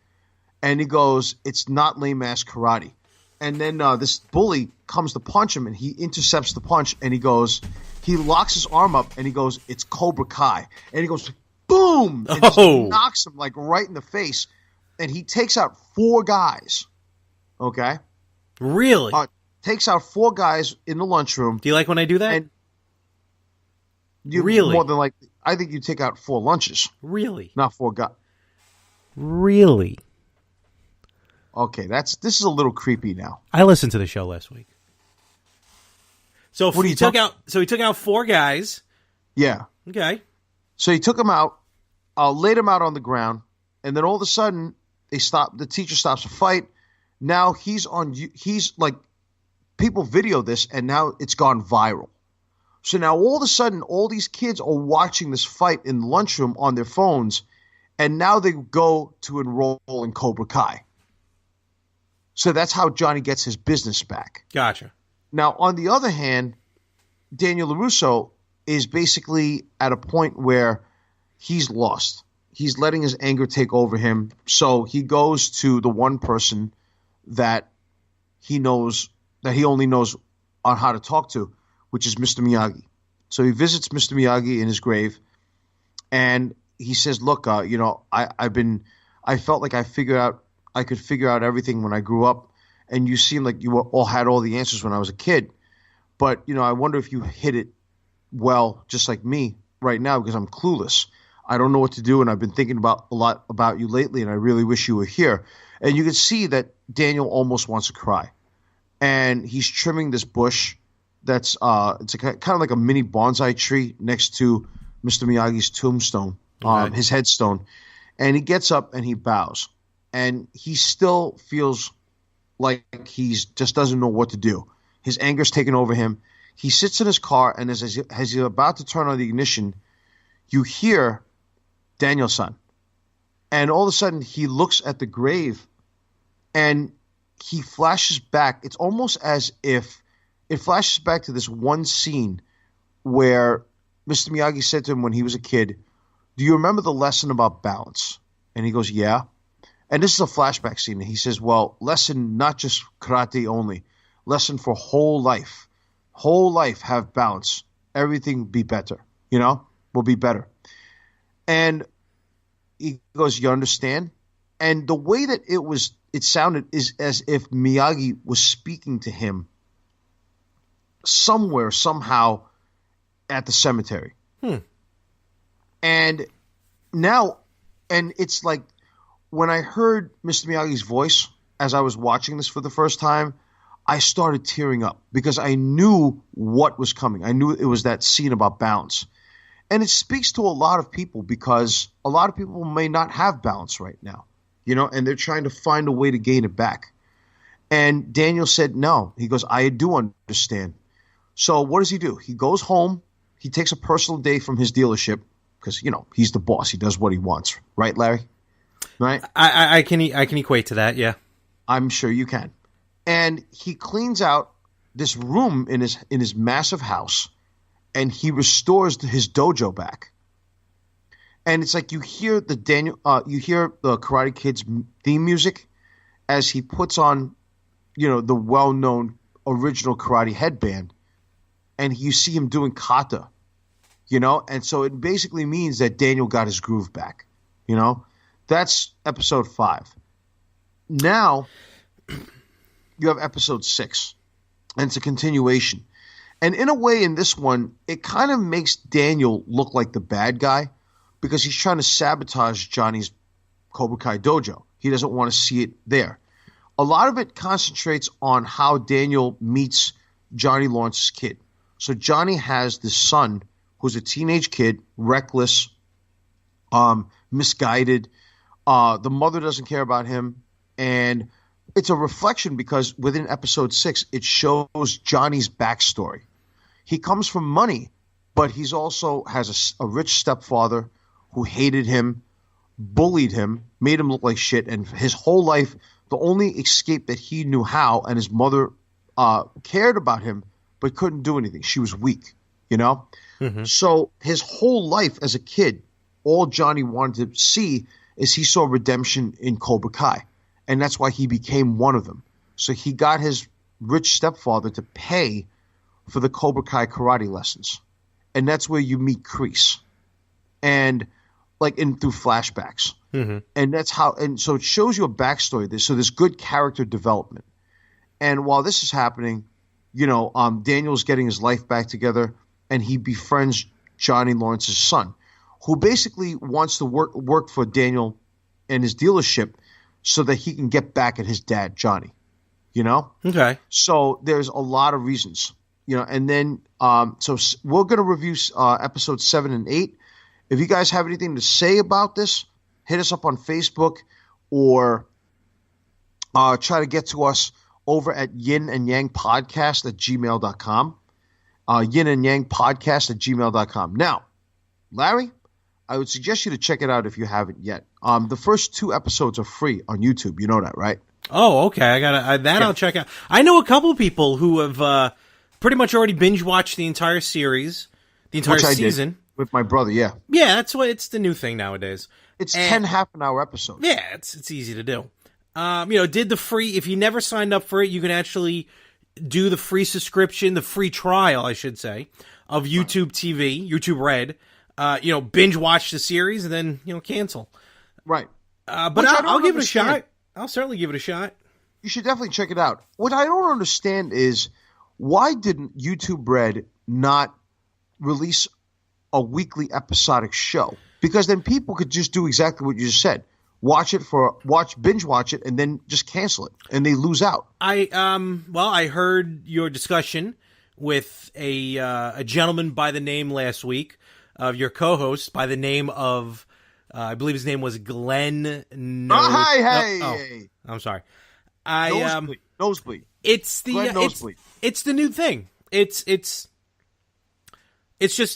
And he goes, "It's not lame-ass karate." And then this bully comes to punch him, and he intercepts the punch, and he locks his arm up, and he goes, "It's Cobra Kai." And he goes, boom, and just Oh. knocks him like right in the face, and he takes out 4 guys. Okay, Really? takes out 4 guys in the lunchroom. Do you like when I do that? And you Really? more than like, I think you take out 4 lunches, Really? not 4 guys. Really? Okay, this is a little creepy now. I listened to the show last week. So What are he you took out 4 guys. Yeah. Okay. So he took him out, laid him out on the ground, and then all of a sudden the teacher stops the fight. Now he's like, people video this, and now it's gone viral. So now all of a sudden, all these kids are watching this fight in the lunchroom on their phones, and now they go to enroll in Cobra Kai. So that's how Johnny gets his business back. Gotcha. Now, on the other hand, Daniel LaRusso is basically at a point where he's lost. He's letting his anger take over him. So he goes to the one person that he only knows on how to talk to, which is Mr. Miyagi. So he visits Mr. Miyagi in his grave, and he says, "Look, I felt like I could figure out everything when I grew up, and you seem like you all had all the answers when I was a kid. But I wonder if you hit it well, just like me right now, because I'm clueless. I don't know what to do, and I've been thinking a lot about you lately, and I really wish you were here." And you can see that Daniel almost wants to cry, and he's trimming this bush. That's it's kind of like a mini bonsai tree next to Mr. Miyagi's tombstone, Okay. his headstone, and he gets up and he bows, and he still feels like he's just doesn't know what to do. His anger's taken over him. He sits in his car, and as he's about to turn on the ignition, you hear Daniel-san, and all of a sudden he looks at the grave, and he flashes back. It's almost as if it flashes back to this one scene where Mr. Miyagi said to him when he was a kid, "Do you remember the lesson about balance?" And he goes, "Yeah." And this is a flashback scene. And he says, "Well, lesson not just karate only, lesson for whole life. Whole life have balance. Everything be better, will be better." And he goes, "You understand?" And the way that it sounded is as if Miyagi was speaking to him somewhere, somehow at the cemetery. And now, and it's like when I heard Mr. Miyagi's voice as I was watching this for the first time, I started tearing up because I knew what was coming. I knew it was that scene about balance. And it speaks to a lot of people because a lot of people may not have balance right now, and they're trying to find a way to gain it back. And Daniel said, no. He goes, "I do understand." So what does he do? He goes home. He takes a personal day from his dealership because, he's the boss. He does what he wants. Right, Larry? Right? I can equate to that, yeah. I'm sure you can. And he cleans out this room in his massive house, and he restores his dojo back. And it's like you hear the Karate Kid's theme music as he puts on, the well-known original karate headband, and you see him doing kata, and so it basically means that Daniel got his groove back, That's episode 5. Now you have episode 6, and it's a continuation. And in a way, in this one, it kind of makes Daniel look like the bad guy because he's trying to sabotage Johnny's Cobra Kai dojo. He doesn't want to see it there. A lot of it concentrates on how Daniel meets Johnny Lawrence's kid. So Johnny has this son who's a teenage kid, reckless, misguided. The mother doesn't care about him. And it's a reflection because within episode 6, it shows Johnny's backstory. He comes from money, but he's also has a rich stepfather who hated him, bullied him, made him look like shit. And his whole life, the only escape that he knew how, and his mother cared about him, but couldn't do anything. She was weak, Mm-hmm. So his whole life as a kid, all Johnny wanted to see is he saw redemption in Cobra Kai. And that's why he became one of them. So he got his rich stepfather to pay for the Cobra Kai karate lessons. And that's where you meet Kreese. And like through flashbacks. And that's how, and so it shows you a backstory. So there's good character development. And while this is happening, Daniel's getting his life back together, and he befriends Johnny Lawrence's son, who basically wants to work for Daniel and his dealership so that he can get back at his dad, Johnny. Okay. So there's a lot of reasons, and then so we're going to review episodes 7 and 8. If you guys have anything to say about this, hit us up on Facebook or try to get to us over at yinandyangpodcast at gmail.com. Yinandyangpodcast at gmail.com. Now, Larry, I would suggest you to check it out if you haven't yet. The first 2 episodes are free on YouTube. You know that, right? Oh, okay. I'll check out. I know a couple of people who have pretty much already binge watched the entire series, the entire season. With my brother, yeah. Yeah, that's what it's the new thing nowadays. It's 10 half-an-hour episodes. Yeah, it's easy to do. Did the free, if you never signed up for it, you can actually do the free subscription, the free trial, I should say, of YouTube TV, YouTube Red. Binge watch the series and then, cancel. Right. But I'll give it a shot. I'll certainly give it a shot. You should definitely check it out. What I don't understand is why didn't YouTube Red not release a weekly episodic show? Because then people could just do exactly what you just said. Binge watch it, and then just cancel it, and they lose out. I heard your discussion with a gentleman by the name last week of your co-host by the name of I believe his name was Glenn. I'm sorry. Nosebleed. It's the Nosebleed. It's the new thing. It's just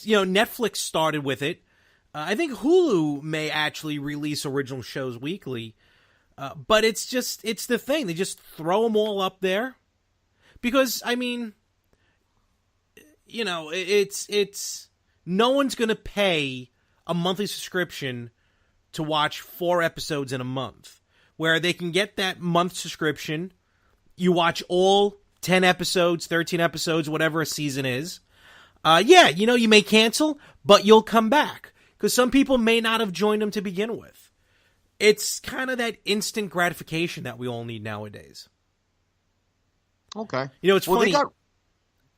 Netflix started with it. I think Hulu may actually release original shows weekly, but it's the thing. They just throw them all up there because it's no one's gonna pay a monthly subscription to watch 4 episodes in a month, where they can get that month subscription. You watch all 10 episodes, 13 episodes, whatever a season is. You may cancel, but you'll come back. Because some people may not have joined them to begin with. It's kind of that instant gratification that we all need nowadays. Okay. It's funny.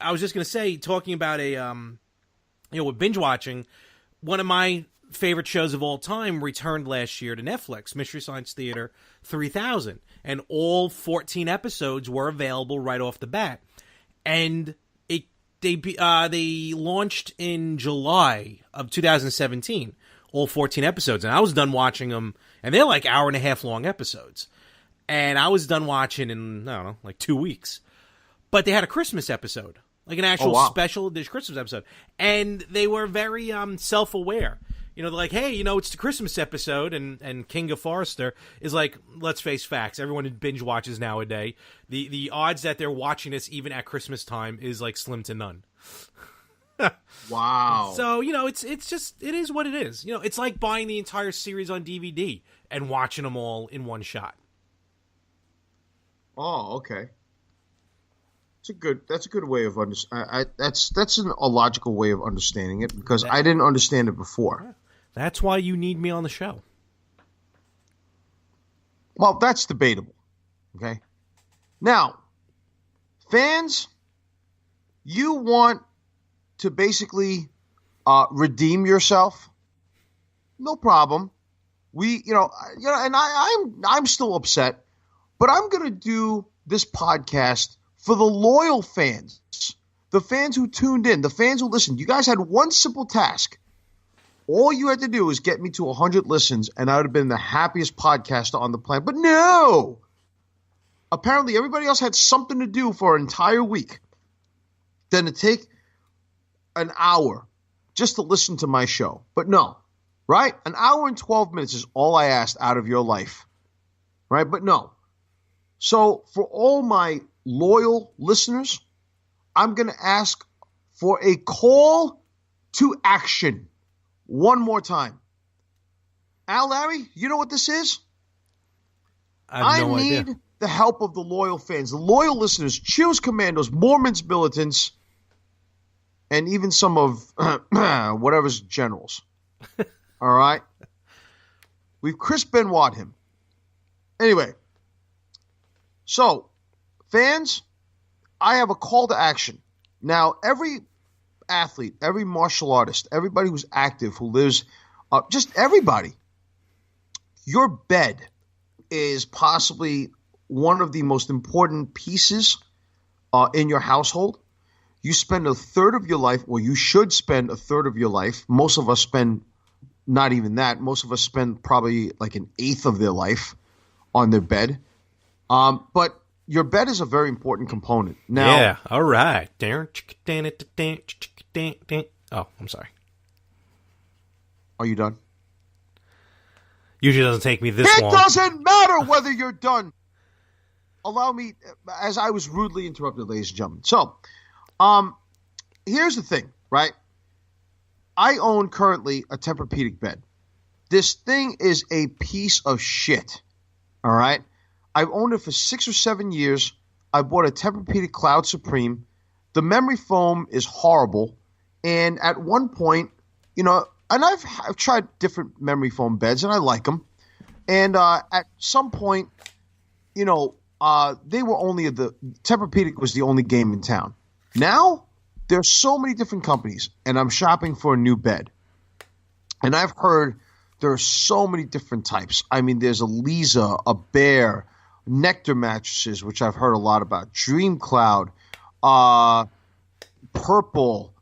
I was just going to say, talking about with binge watching, one of my favorite shows of all time returned last year to Netflix, Mystery Science Theater 3000. And all 14 episodes were available right off the bat. And they launched in July of 2017, all 14 episodes, and I was done watching them, and they're like hour-and-a-half long episodes, and I was done watching in, I don't know, like 2 weeks. But they had a Christmas episode, like an actual special edition Christmas episode, and they were very self-aware. They're like, hey, it's the Christmas episode, and King of Forrester is like, let's face facts. Everyone who binge watches nowadays, the odds that they're watching this even at Christmas time is like slim to none. Wow. So, it's just, it is what it is. It's like buying the entire series on DVD and watching them all in one shot. Oh, okay. That's a good way of that's a logical way of understanding it, because I didn't understand it before. That's why you need me on the show. Well, that's debatable. Okay. Now, fans, you want to basically redeem yourself? No problem. And I'm still upset, but I'm going to do this podcast for the loyal fans, the fans who tuned in, the fans who listened. You guys had one simple task. All you had to do was get me to 100 listens, and I would have been the happiest podcaster on the planet. But no! Apparently, everybody else had something to do for an entire week than to take an hour just to listen to my show. But no, right? An hour and 12 minutes is all I asked out of your life, right? But no. So for all my loyal listeners, I'm going to ask for a call to action. One more time. Larry, you know what this is? I have no idea. I need the help of the loyal fans, the loyal listeners, Cheers Commandos, Mormons, militants, and even some of whatever's generals. All right? We've Chris Benoit him. Anyway, so fans, I have a call to action. Now, every athlete, every martial artist, everybody who's active, who lives, just everybody, your bed is possibly one of the most important pieces in your household. You spend a third of your life, or you should spend a third of your life. Most of us spend not even that. Most of us spend probably like an eighth of their life on their bed. But your bed is a very important component. Now, yeah, all right. Oh, I'm sorry. Are you done? Usually doesn't take me this long. It doesn't matter whether you're done. Allow me, as I was rudely interrupted, ladies and gentlemen. So, here's the thing, right? I own currently a Tempur-Pedic bed. This thing is a piece of shit, all right? I've owned it for 6 or 7 years. I bought a Tempur-Pedic Cloud Supreme. The memory foam is horrible. And at one point, and I've tried different memory foam beds, and I like them. And at some point, they were only the Tempur-Pedic was the only game in town. Now, there's so many different companies, and I'm shopping for a new bed. And I've heard there are so many different types. I mean, there's a Lisa, a Bear, Nectar mattresses, which I've heard a lot about, Dream Cloud, Purple,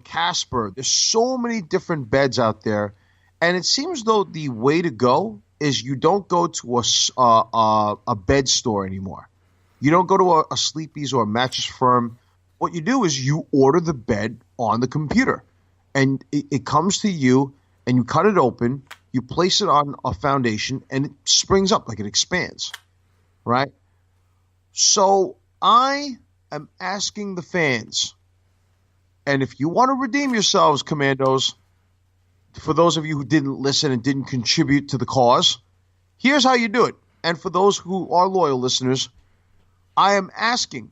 Casper. There's so many different beds out there, and it seems though the way to go is you don't go to a bed store anymore. You don't go to a Sleepy's or a Mattress Firm. What you do is you order the bed on the computer, and it comes to you, and you cut it open, you place it on a foundation, and it springs up, like it expands, right? So I am asking the fans, and if you want to redeem yourselves, Commandos, for those of you who didn't listen and didn't contribute to the cause, here's how you do it. And for those who are loyal listeners, I am asking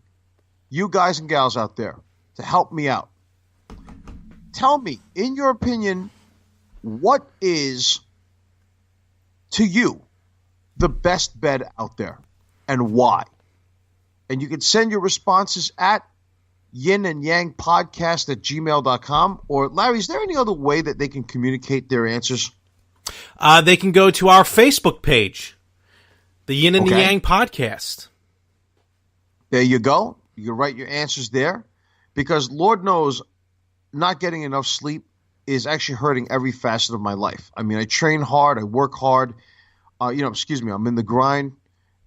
you guys and gals out there to help me out. Tell me, in your opinion, what is, to you, the best bed out there and why? And you can send your responses at yinandyangpodcast at gmail.com. Or, Larry, is there any other way that they can communicate their answers? They can go to our Facebook page, the Yin and The Yang podcast. There you go. You can write your answers there, because Lord knows not getting enough sleep is actually hurting every facet of my life. I mean, I train hard. I work hard. I'm in the grind.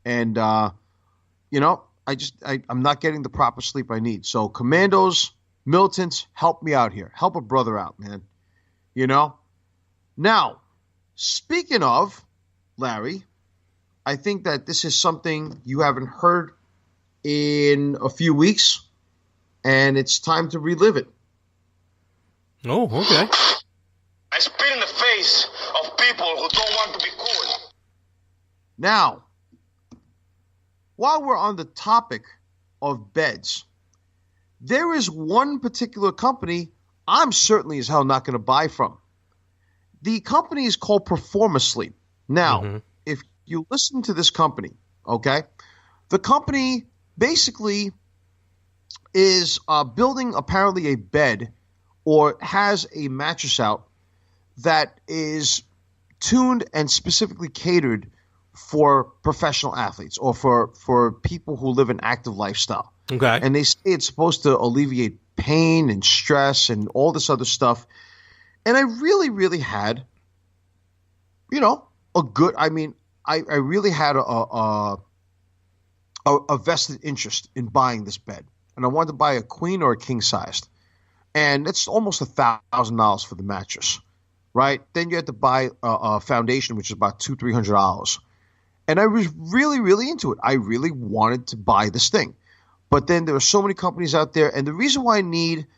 And, I'm not getting the proper sleep I need. So Commandos, militants, help me out here. Help a brother out, man. Now, speaking of, Larry, I think that this is something you haven't heard in a few weeks, and it's time to relive it. Oh, okay. I spit in the face of people who don't want to be cool. Now, while we're on the topic of beds, there is one particular company I'm certainly as hell not going to buy from. The company is called Performa Sleep. Now, if you listen to this company, okay, the company basically is building apparently a bed, or has a mattress out that is tuned and specifically catered for professional athletes, or for people who live an active lifestyle. Okay. And they say it's supposed to alleviate pain and stress and all this other stuff. And I really, really had, a good, I really had a vested interest in buying this bed. And I wanted to buy a queen or a king sized. And it's almost $1,000 for the mattress, right? Then you had to buy a foundation, which is about $200-$300. And I was really, really into it. I really wanted to buy this thing. But then there are so many companies out there. And the reason why I need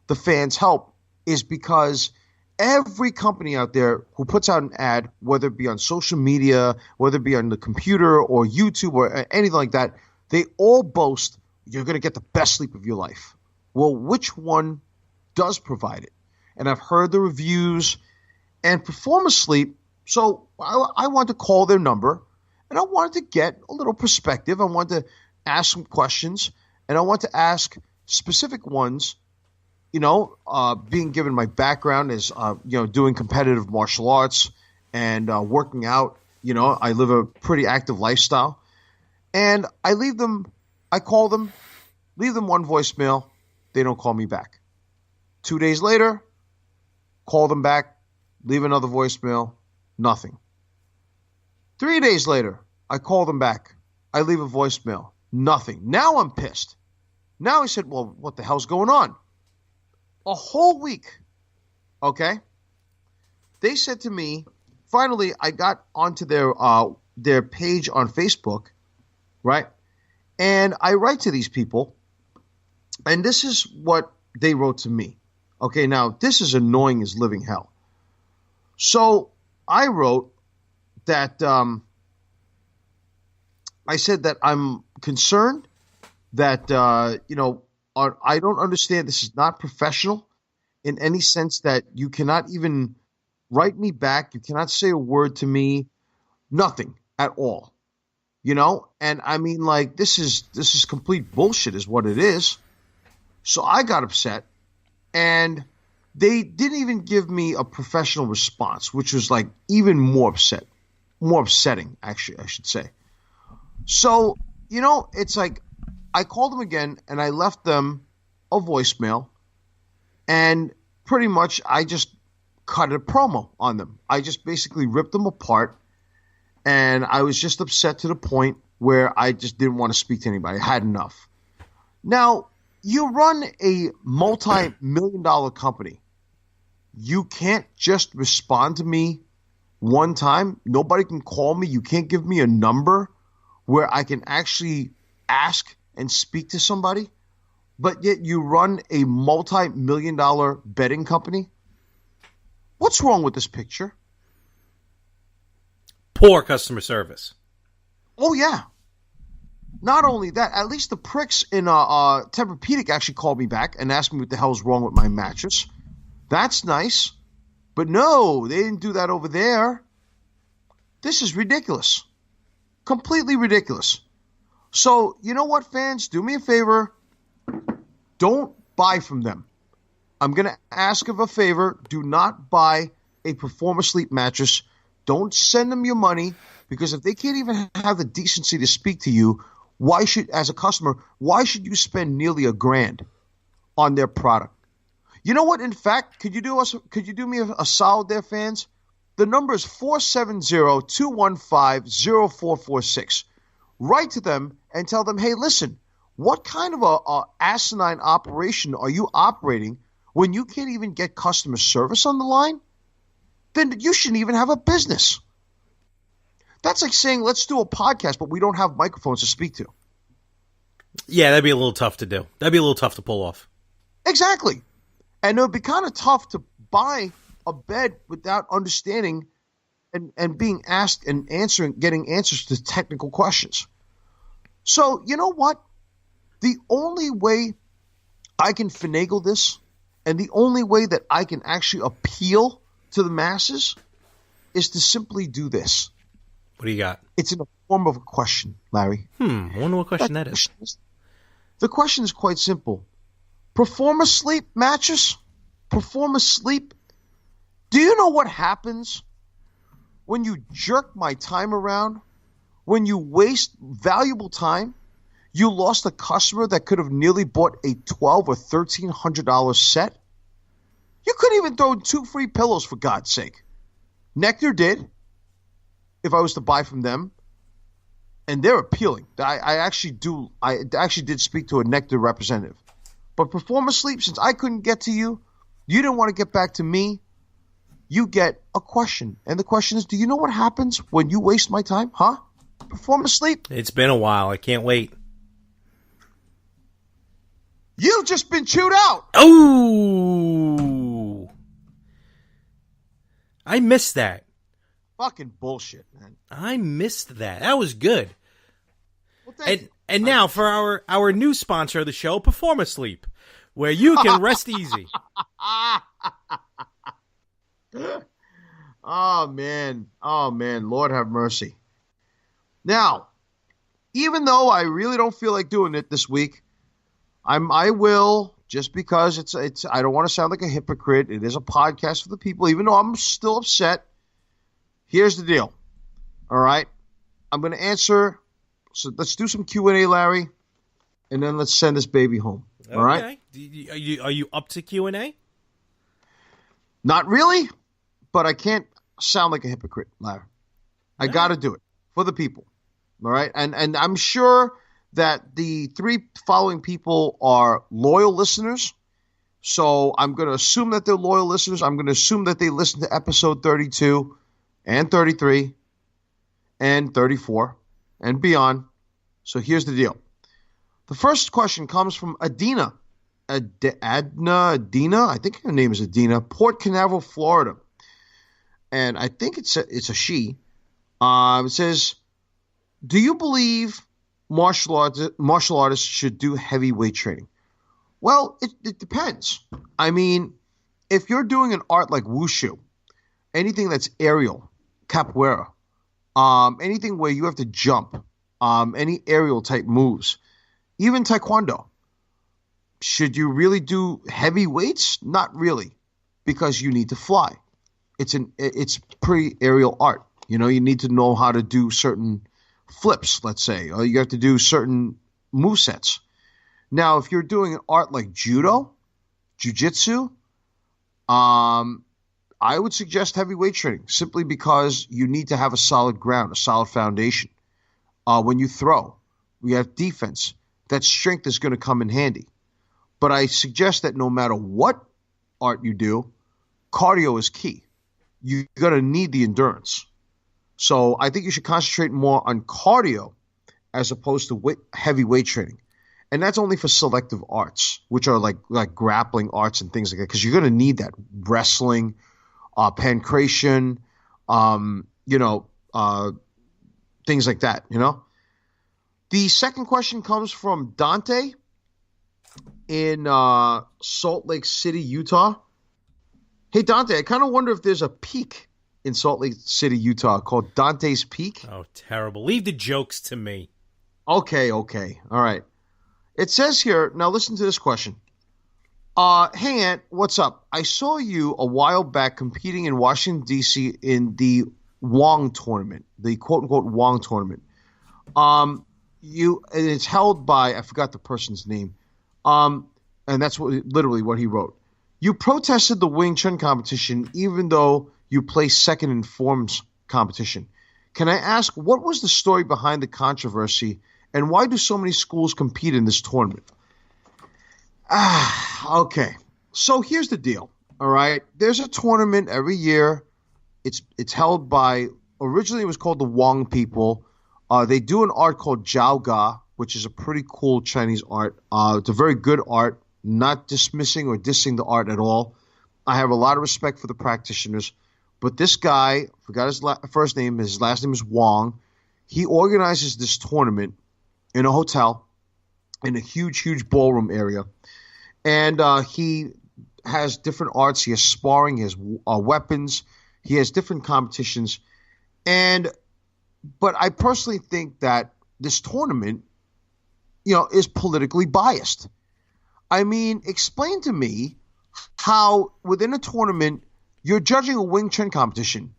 the fans' help is because every company out there who puts out an ad, whether it be on social media, whether it be on the computer or YouTube or anything like that, they all boast you're going to get the best sleep of your life. Well, which one does provide it? And I've heard the reviews, and Performa Sleep So I wanted to call their number, and I wanted to get a little perspective. I wanted to ask some questions, and I want to ask specific ones. Being given my background is, doing competitive martial arts and working out. I live a pretty active lifestyle, and I call them, leave them one voicemail. They don't call me back. 2 days later, call them back, leave another voicemail, nothing. 3 days later, I call them back. I leave a voicemail, nothing. Now I'm pissed. Now I said, well, what the hell's going on? A whole week, okay? They said to me, finally, I got onto their page on Facebook, right? And I write to these people, and this is what they wrote to me. Okay, now, this is annoying as living hell. So I wrote that I said that I'm concerned that, I don't understand. This is not professional in any sense that you cannot even write me back. You cannot say a word to me, nothing at all, And I mean, like, this is complete bullshit is what it is. So I got upset, and they didn't even give me a professional response, which was like even more upsetting, actually, I should say. So, it's like I called them again, and I left them a voicemail, and pretty much I just cut a promo on them. I just basically ripped them apart, and I was just upset to the point where I just didn't want to speak to anybody. I had enough. Now, you run a multi-million-dollar company. You can't just respond to me one time. Nobody can call me. You can't give me a number where I can actually ask and speak to somebody, but yet you run a multi-million-dollar betting company? What's wrong with this picture? Poor customer service. Oh, yeah. Not only that, at least the pricks in Tempur-Pedic actually called me back and asked me what the hell's wrong with my mattress. That's nice. But no, they didn't do that over there. This is ridiculous. Completely ridiculous. So, you know what, fans? Do me a favor. Don't buy from them. I'm going to ask of a favor. Do not buy a Performer Sleep mattress. Don't send them your money, because if they can't even have the decency to speak to you, as a customer, why should you spend nearly $1,000 on their product? You know what? In fact, could you do me a solid there, fans? The number is 470-215-0446. Write to them and tell them, hey, listen, what kind of a asinine operation are you operating when you can't even get customer service on the line? Then you shouldn't even have a business. That's like saying, let's do a podcast, but we don't have microphones to speak to. Yeah, that'd be a little tough to do. That'd be a little tough to pull off. Exactly. And it would be kind of tough to buy a bed without understanding and being asked and getting answers to technical questions. So, you know what? The only way I can finagle this, and the only way that I can actually appeal to the masses, is to simply do this. What do you got? It's in the form of a question, Larry. I wonder what question that is. The question is quite simple. Performer Sleep mattress? Performer Sleep? Do you know what happens when you jerk my time around? When you waste valuable time? You lost a customer that could have nearly bought a $1,200 or $1,300 set? You couldn't even throw 2 free pillows, for God's sake. Nectar did, if I was to buy from them. And they're appealing. I actually did speak to a Nectar representative. But Performer Sleep, since I couldn't get to you, you didn't want to get back to me, you get a question. And the question is, do you know what happens when you waste my time? Huh? Performer Sleep? It's been a while. I can't wait. You've just been chewed out. Oh! I missed that. Fucking bullshit, man. I missed that. That was good. Well, and now for our new sponsor of the show, Performer Sleep, where you can rest easy. Oh man. Oh man. Lord have mercy. Now, even though I really don't feel like doing it this week, I will, just because it's I don't want to sound like a hypocrite. It is a podcast for the people, even though I'm still upset. Here's the deal. All right. I'm going to answer. So let's do some Q&A, Larry, and then let's send this baby home. All right. Are you up to Q&A? Not really, but I can't sound like a hypocrite, Larry. I got to do it for the people. All right. And I'm sure that the three following people are loyal listeners. So I'm going to assume that they're loyal listeners. I'm going to assume that they listen to episode 32 and 33 and 34 and beyond. So here's the deal. The first question comes from Adina. Adina, I think her name is Adina, Port Canaveral, Florida. And I think it's a she. It says, do you believe martial artists should do heavyweight training? Well, it depends. I mean, if you're doing an art like wushu, anything that's aerial, capoeira, anything where you have to jump, any aerial type moves, even taekwondo, should you really do heavy weights? Not really, because you need to fly. It's pretty aerial art. You know, you need to know how to do certain flips, let's say, or you have to do certain movesets. Now, if you're doing an art like judo, jiu-jitsu, I would suggest heavyweight training simply because you need to have a solid ground, a solid foundation. When you throw, we have defense. That strength is going to come in handy. But I suggest that no matter what art you do, cardio is key. You're going to need the endurance. So I think you should concentrate more on cardio as opposed to heavy weight training. And that's only for selective arts, which are like grappling arts and things like that, because you're going to need that. Wrestling, pancration, things like that, you know. The second question comes from Dante in Salt Lake City, Utah. Hey, Dante, I kind of wonder if there's a peak in Salt Lake City, Utah called Dante's Peak. Oh, terrible. Leave the jokes to me. Okay. All right. It says here, now listen to this question. Hey, Ant, what's up? I saw you a while back competing in Washington, D.C. in the Wong tournament, the quote-unquote Wong tournament. It's held by, I forgot the person's name, and that's literally what he wrote. You protested the Wing Chun competition even though you placed second in forms competition. Can I ask, what was the story behind the controversy, and why do so many schools compete in this tournament? Okay. So here's the deal, all right? There's a tournament every year. It's held by, originally it was called the Wong people. They do an art called Jiao Ga, which is a pretty cool Chinese art. It's a very good art, not dismissing or dissing the art at all. I have a lot of respect for the practitioners. But this guy, forgot his first name, his last name is Wong. He organizes this tournament in a hotel in a huge ballroom area. And he has different arts. He has sparring, he has weapons. He has different competitions. But I personally think that this tournament, is politically biased. I mean, explain to me how within a tournament you're judging a Wing Chun competition.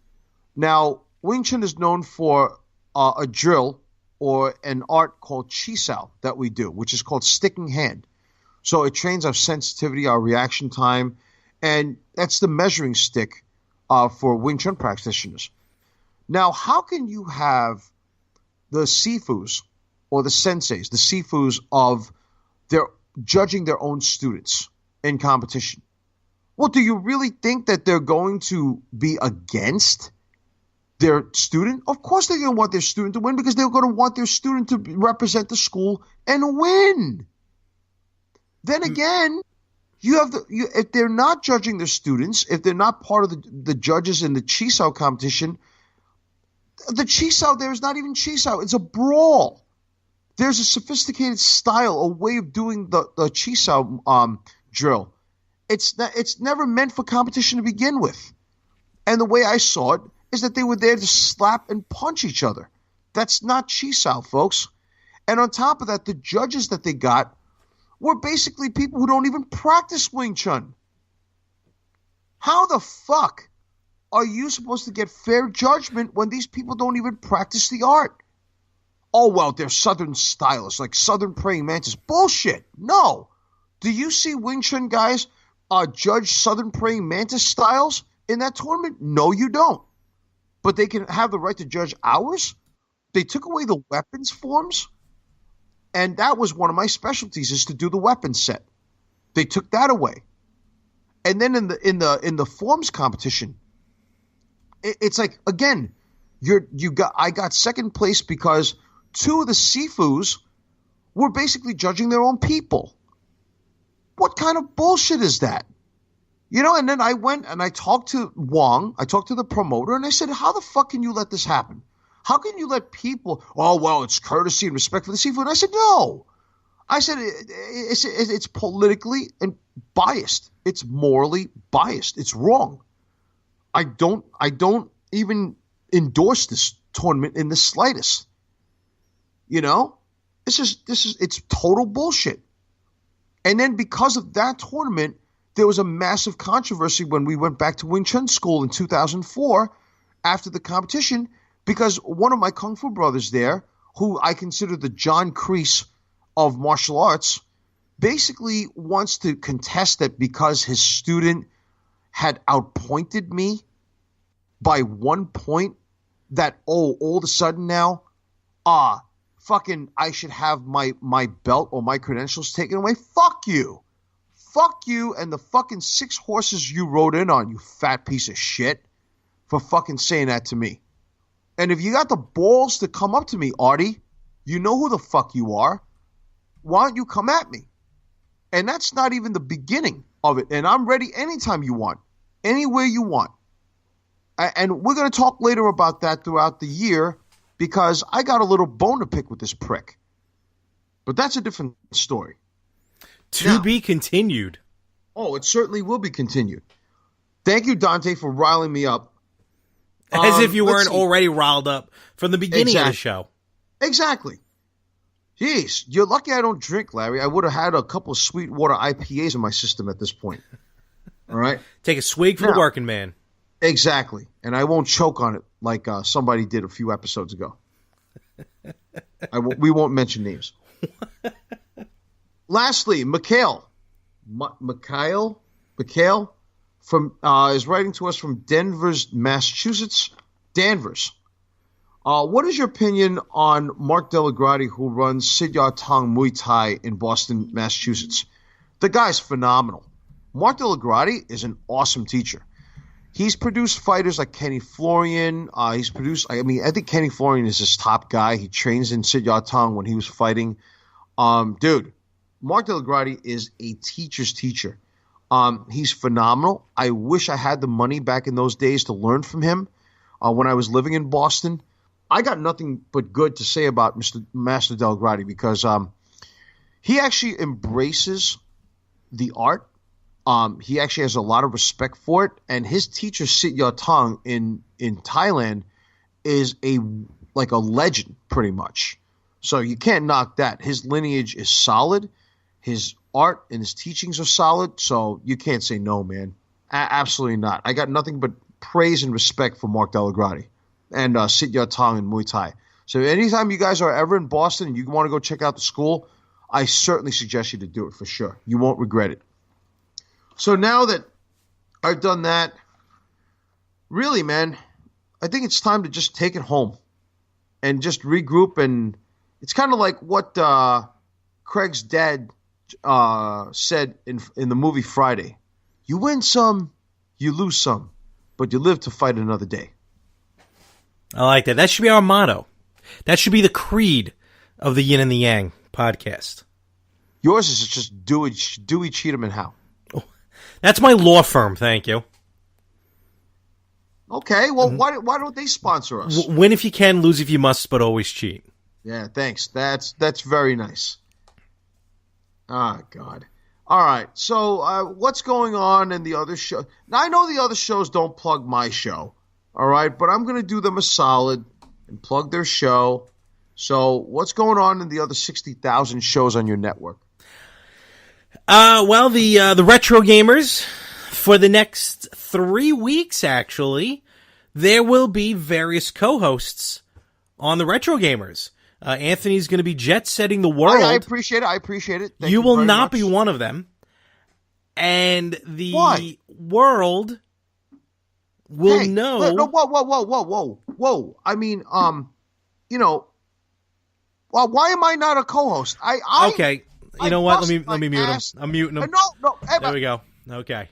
Now, Wing Chun is known for a drill or an art called Chi Sao that we do, which is called sticking hand. So it trains our sensitivity, our reaction time, and that's the measuring stick for Wing Chun practitioners. Now, how can you have the sifus or the senseis, the sifus of their judging their own students in competition? Well, do you really think that they're going to be against their student? Of course they're going to want their student to win, because they're going to want their student to represent the school and win. Then again, if they're not judging their students, if they're not part of the judges in the Chi Sao competition, the Chi Sao there is not even Chi Sao. It's a brawl. There's a sophisticated style, a way of doing the Chi Sao drill. It's never meant for competition to begin with. And the way I saw it is that they were there to slap and punch each other. That's not Chisao, folks. And on top of that, the judges that they got were basically people who don't even practice Wing Chun. How the fuck are you supposed to get fair judgment when these people don't even practice the art? Oh, well, they're Southern stylists, like Southern praying mantis. Bullshit. No. Do you see Wing Chun guys judge Southern praying mantis styles in that tournament? No, you don't. But they can have the right to judge ours? They took away the weapons forms, and that was one of my specialties, is to do the weapons set. They took that away. And then in the forms competition, it's like, again, I got second place because two of the Sifus were basically judging their own people. What kind of bullshit is that? And then I went and I talked to Wong, I talked to the promoter, and I said, how the fuck can you let this happen? How can you let people, oh, well, it's courtesy and respect for the Sifu? And I said, no. I said, it's politically and biased. It's morally biased. It's wrong. I don't even endorse this tournament in the slightest. It's total bullshit. And then because of that tournament, there was a massive controversy when we went back to Wing Chun school in 2004 after the competition, because one of my Kung Fu brothers there, who I consider the John Kreese of martial arts, basically wants to contest that because his student had outpointed me by 1 point, that, all of a sudden now, fucking I should have my belt or my credentials taken away. Fuck you. Fuck you and the fucking 6 horses you rode in on, you fat piece of shit, for fucking saying that to me. And if you got the balls to come up to me, Artie, you know who the fuck you are. Why don't you come at me? And that's not even the beginning of it. And I'm ready anytime you want, anywhere you want. And we're going to talk later about that throughout the year, because I got a little bone to pick with this prick. But that's a different story. To be continued. Oh, it certainly will be continued. Thank you, Dante, for riling me up. As if you weren't already riled up from the beginning of the show. Exactly. Jeez, you're lucky I don't drink, Larry. I would have had a couple of Sweetwater IPAs in my system at this point. All right? Take a swig for the working man. Exactly. And I won't choke on it like somebody did a few episodes ago. We won't mention names. Lastly, Mikhail from is writing to us from Danvers, Massachusetts. Danvers. What is your opinion on Mark Delagrati, who runs Sid Ya Tong Muay Thai in Boston, Massachusetts? The guy's phenomenal. Mark Delagrati is an awesome teacher. He's produced fighters like Kenny Florian. I think Kenny Florian is his top guy. He trains in Sid Ya Tong when he was fighting. Dude, Mark Delagrati is a teacher's teacher. He's phenomenal. I wish I had the money back in those days to learn from him when I was living in Boston. I got nothing but good to say about Master Delagrati because he actually embraces the art. He actually has a lot of respect for it. And his teacher, Sit Ya Tong in Thailand, is a legend pretty much. So you can't knock that. His lineage is solid. His art and his teachings are solid. So you can't say no, man. Absolutely not. I got nothing but praise and respect for Mark Delagrati and Sit Ya Tong and Muay Thai. So anytime you guys are ever in Boston and you want to go check out the school, I certainly suggest you to do it for sure. You won't regret it. So now that I've done that, really, man, I think it's time to just take it home and just regroup. And it's kind of like what Craig's dad said in the movie Friday. You win some, you lose some, but you live to fight another day. I like that. That should be our motto. That should be the creed of the Yin and the Yang podcast. Yours is just Dewey, Cheatham, and Howe. Oh, that's my law firm, thank you. Okay, well, why don't they sponsor us? Win if you can, lose if you must, but always cheat. Yeah, thanks. That's very nice. Ah, God. All right. So what's going on in the other show? Now, I know the other shows don't plug my show. All right. But I'm going to do them a solid and plug their show. So what's going on in the other 60,000 shows on your network? Well, the Retro Gamers, for the next 3 weeks, actually, there will be various co-hosts on the Retro Gamers. Anthony's going to be jet-setting the world. I appreciate it. Thank you will very not much. be one of them. And the Why? world will know... No, whoa. I mean, well, why am I not a co-host? Okay. You know what? Let me mute him. I'm muting him. No. There we go. Okay.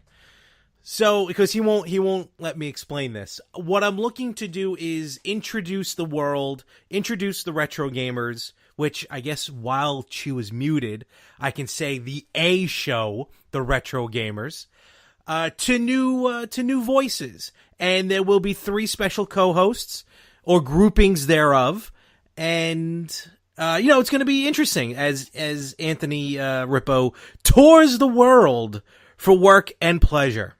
So, because he won't let me explain this. What I'm looking to do is introduce the world, introduce the Retro Gamers, which I guess while Chew is muted, I can say the A show, the Retro Gamers, to new voices. And there will be 3 special co-hosts or groupings thereof. And it's going to be interesting as Anthony Rippo tours the world for work and pleasure.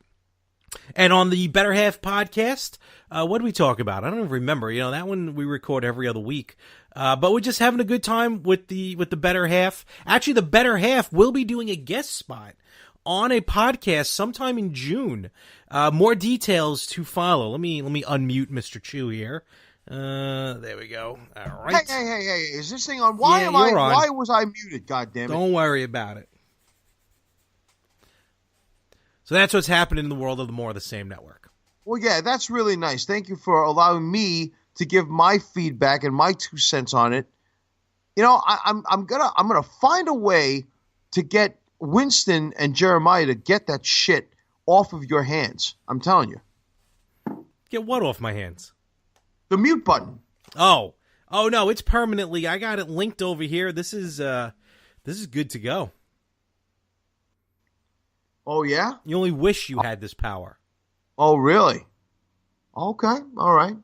And on the Better Half podcast, what do we talk about? I don't even remember. That one we record every other week. But we're just having a good time with the Better Half. Actually, the Better Half will be doing a guest spot on a podcast sometime in June. More details to follow. Let me unmute Mr. Chew here. There we go. All right. Hey! Is this thing on? Why was I muted? God damn it! Don't worry about it. So that's what's happening in the world of the More of the Same network. Well, yeah, that's really nice. Thank you for allowing me to give my feedback and my 2 cents on it. I'm gonna find a way to get Winston and Jeremiah to get that shit off of your hands. I'm telling you. Get what off my hands? The mute button. Oh no, it's permanently. I got it linked over here. This is good to go. Oh, yeah? You only wish you had this power. Oh, really? Okay, all right.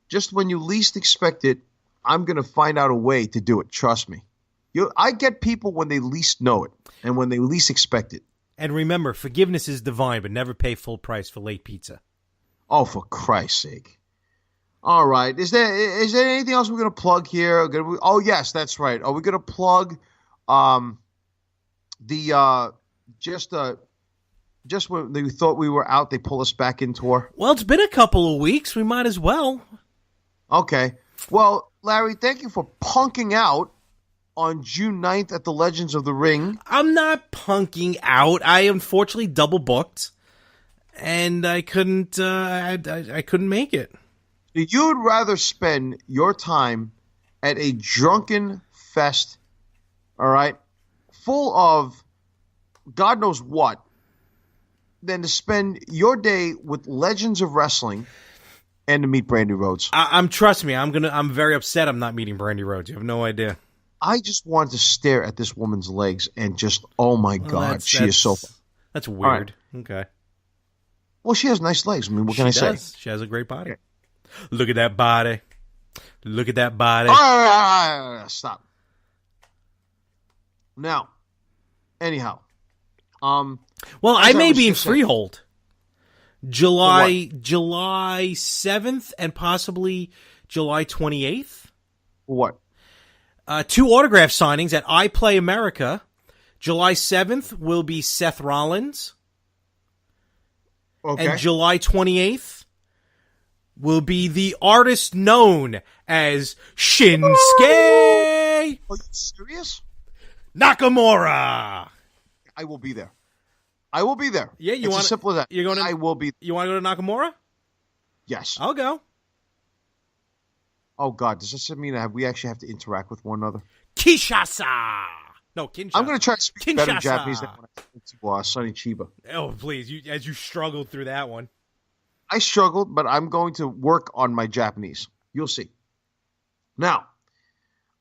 Just when you least expect it, I'm going to find out a way to do it. Trust me. I get people when they least know it and when they least expect it. And remember, forgiveness is divine, but never pay full price for late pizza. Oh, for Christ's sake. All right. Is there anything else we're going to plug here? Oh, yes, that's right. Are we going to plug just when they thought we were out, they pull us back in tour? Well, it's been a couple of weeks. We might as well. Okay. Well, Larry, thank you for punking out on June 9th at the Legends of the Ring. I'm not punking out. I unfortunately double booked, and I couldn't. I couldn't make it. You'd rather spend your time at a drunken fest, all right, full of God knows what, than to spend your day with legends of wrestling and to meet Brandy Rhodes. Trust me, I'm very upset I'm not meeting Brandy Rhodes. You have no idea. I just wanted to stare at this woman's legs and just, oh my God, she is so... That's weird. Right. Okay. Well, she has nice legs. I mean, what can I say? She has a great body. Okay. Look at that body. Look at that body. Stop. Now, anyhow. Well, I may be in Freehold. July 7th and possibly July 28th. What? 2 autograph signings at I Play America. July 7th will be Seth Rollins. Okay. And July 28th will be the artist known as Shinsuke. Are you serious? Nakamura. I will be there. I will be there. Yeah, it's as simple as that. You're going to, I will be. You want to go to Nakamura? Yes. I'll go. Oh, God. Does this mean we actually have to interact with one another? Kinshasa. No, Kinshasa. I'm going to try to speak better Japanese than when I spoke to Sonny Chiba. Oh, please. As you struggled through that one. I struggled, but I'm going to work on my Japanese. You'll see. Now,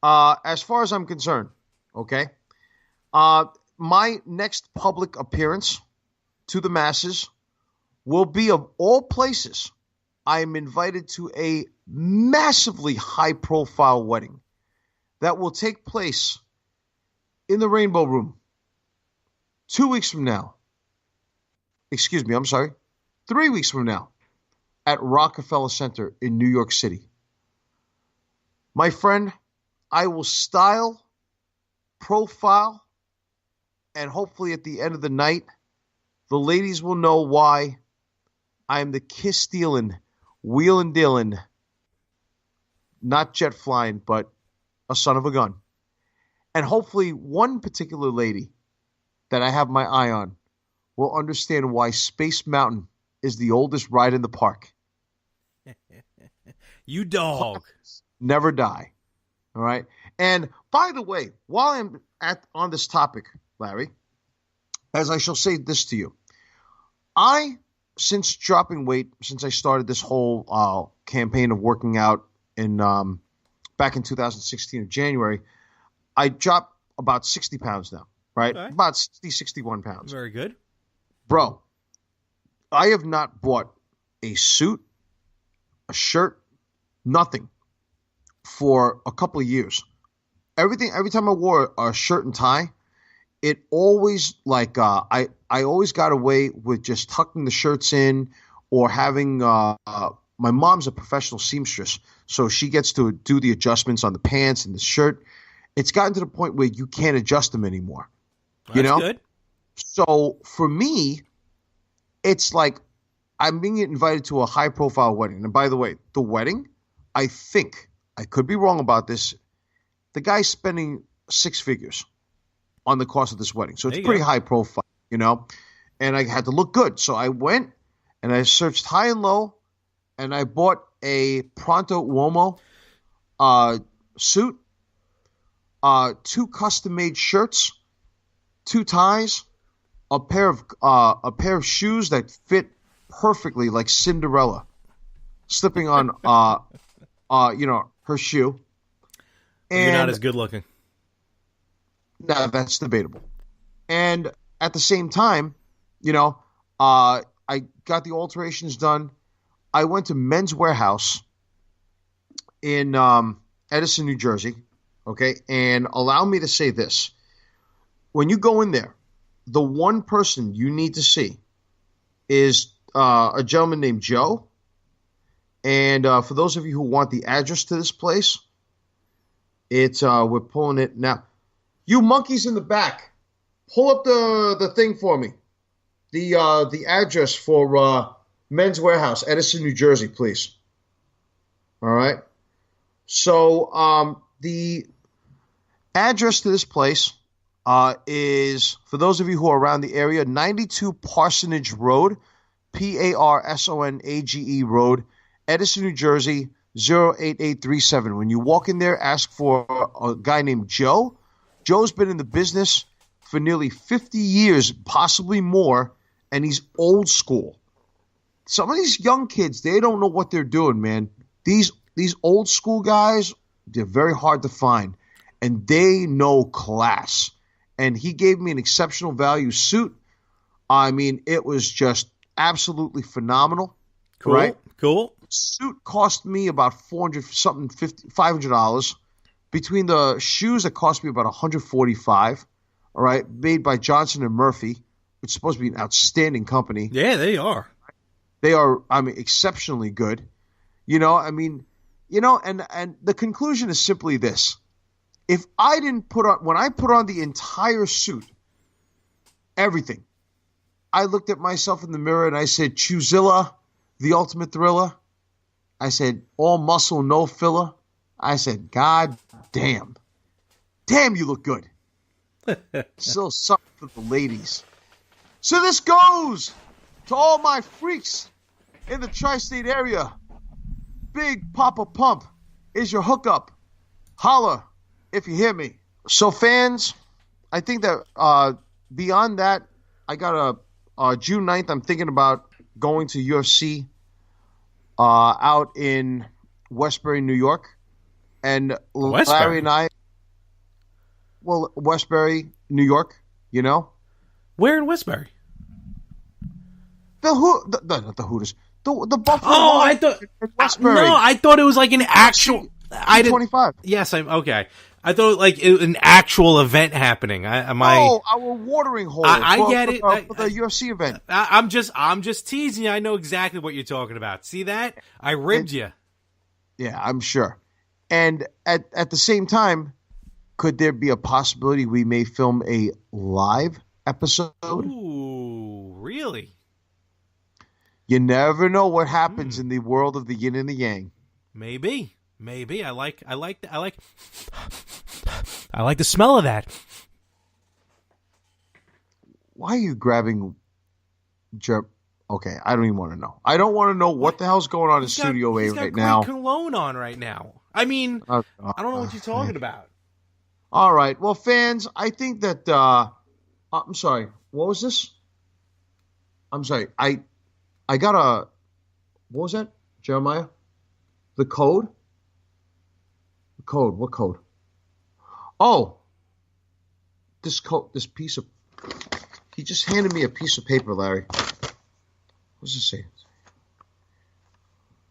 as far as I'm concerned, okay, my next public appearance to the masses will be, of all places, I am invited to a massively high-profile wedding that will take place in the Rainbow Room 2 weeks from now, excuse me, I'm sorry, 3 weeks from now, at Rockefeller Center in New York City. My friend, I will style, profile, and hopefully at the end of the night, the ladies will know why I am the kiss-stealing, wheeling-dealing, not jet flying, but a son of a gun. And hopefully one particular lady that I have my eye on will understand why Space Mountain is the oldest ride in the park. You dog. Never die. All right? And by the way, while I'm on this topic, Larry, as I shall say this to you, since dropping weight, since I started this whole campaign of working out back in 2016 in January, I dropped about 60 pounds now, right? Okay. About 60, 61 pounds. Very good. Bro, I have not bought a suit, a shirt, nothing for a couple of years. Every time I wore a shirt and tie, it always I always got away with just tucking the shirts in or having my mom's a professional seamstress, so she gets to do the adjustments on the pants and the shirt. It's gotten to the point where you can't adjust them anymore. That's good. So for me, it's like I'm being invited to a high-profile wedding. And by the way, the wedding, I think, I could be wrong about this, the guy's spending six figures on the cost of this wedding. So it's pretty high profile, and I had to look good. So I went and I searched high and low, and I bought a Pronto Uomo suit, 2 custom-made shirts, 2 ties, a pair of shoes that fit perfectly like Cinderella, slipping on her shoe. And you're not as good looking. No, that's debatable. And at the same time, I got the alterations done. I went to Men's Warehouse in Edison, New Jersey. Okay, and allow me to say this. When you go in there, the one person you need to see is a gentleman named Joe. And for those of you who want the address to this place, it's we're pulling it now. You monkeys in the back, pull up the thing for me. The address for Men's Warehouse, Edison, New Jersey, please. All right. So the address to this place is, for those of you who are around the area, 92 Parsonage Road, Parsonage Road, Edison, New Jersey, 08837. When you walk in there, ask for a guy named Joe. Joe's been in the business for nearly 50 years, possibly more, and he's old school. Some of these young kids, they don't know what they're doing, man. These old school guys, they're very hard to find, and they know class. And he gave me an exceptional value suit. I mean, it was just absolutely phenomenal. Cool, right? Cool. The suit cost me about $500. Between the shoes, it cost me about $145. All right, made by Johnson and Murphy, which is supposed to be an outstanding company. Yeah, they are. They are, exceptionally good. And the conclusion is simply this. If I didn't when I put on the entire suit, everything, I looked at myself in the mirror and I said, Chuzilla, the ultimate thriller. I said, all muscle, no filler. I said, God damn. Damn, you look good. Still something for the ladies. So this goes to all my freaks in the tri-state area. Big Papa Pump is your hookup. Holla if you hear me. So fans, I think that beyond that, I got June 9th, I'm thinking about going to UFC out in Westbury, New York. And Westbury? Larry and I, Westbury, New York, Where in Westbury? Not the Hooters. The Buffalo. Oh, I thought. Westbury. No, I thought it was like an actual. I didn't. 25. Yes, I'm okay. I thought like an actual event happening. Oh, our watering hole. I get it. For the UFC event. I'm just teasing you. I know exactly what you're talking about. See that? I ribbed you. Yeah, I'm sure. And at the same time, could there be a possibility we may film a live episode? Ooh, really? You never know what happens in the world of the yin and the yang. Maybe. I like the smell of that. Why are you grabbing Okay, I don't even want to know. I don't want to know what the hell's going on in Studio A right now. He's got cologne on right now. I mean, I don't know what you're talking about. All right. Well, fans, I think that I'm sorry. What was this? I'm sorry. I got a what was that, Jeremiah? The code? The code. What code? Oh. This piece of he just handed me a piece of paper, Larry. What does it say?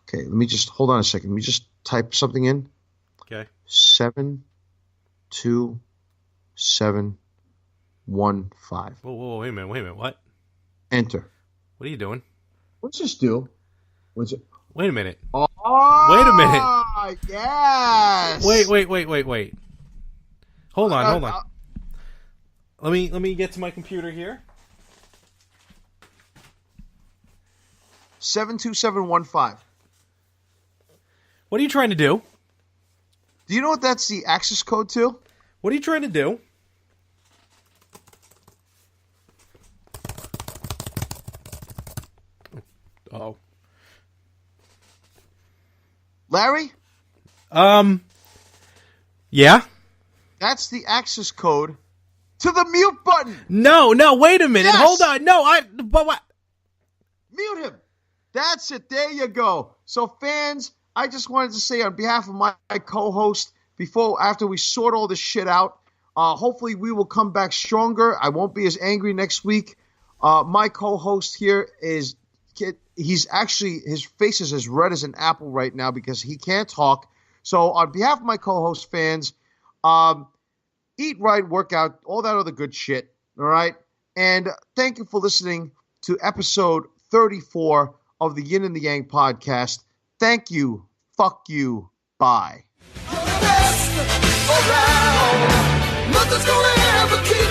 Okay, let me just hold on a second. Let me just type something in. Okay. 72715. Whoa, wait a minute. What? Enter. What are you doing? What's this do? What's it? Wait a minute. Oh, wait a minute. Yes. Wait. Hold on. Let me get to my computer here. 72715. What are you trying to do? Do you know what that's the access code to? What are you trying to do? Oh. Larry? Yeah? That's the access code to the mute button. No, wait a minute. Yes. Hold on. No, but what? Mute him. That's it. There you go. So, fans, I just wanted to say on behalf of my co-host, after we sort all this shit out, hopefully we will come back stronger. I won't be as angry next week. My co-host here his face is as red as an apple right now because he can't talk. So, on behalf of my co-host fans, eat right, work out, all that other good shit. All right. And thank you for listening to episode 34 of the Yin and the Yang podcast. Thank you. Fuck you. Bye. Nothing's gonna ever keep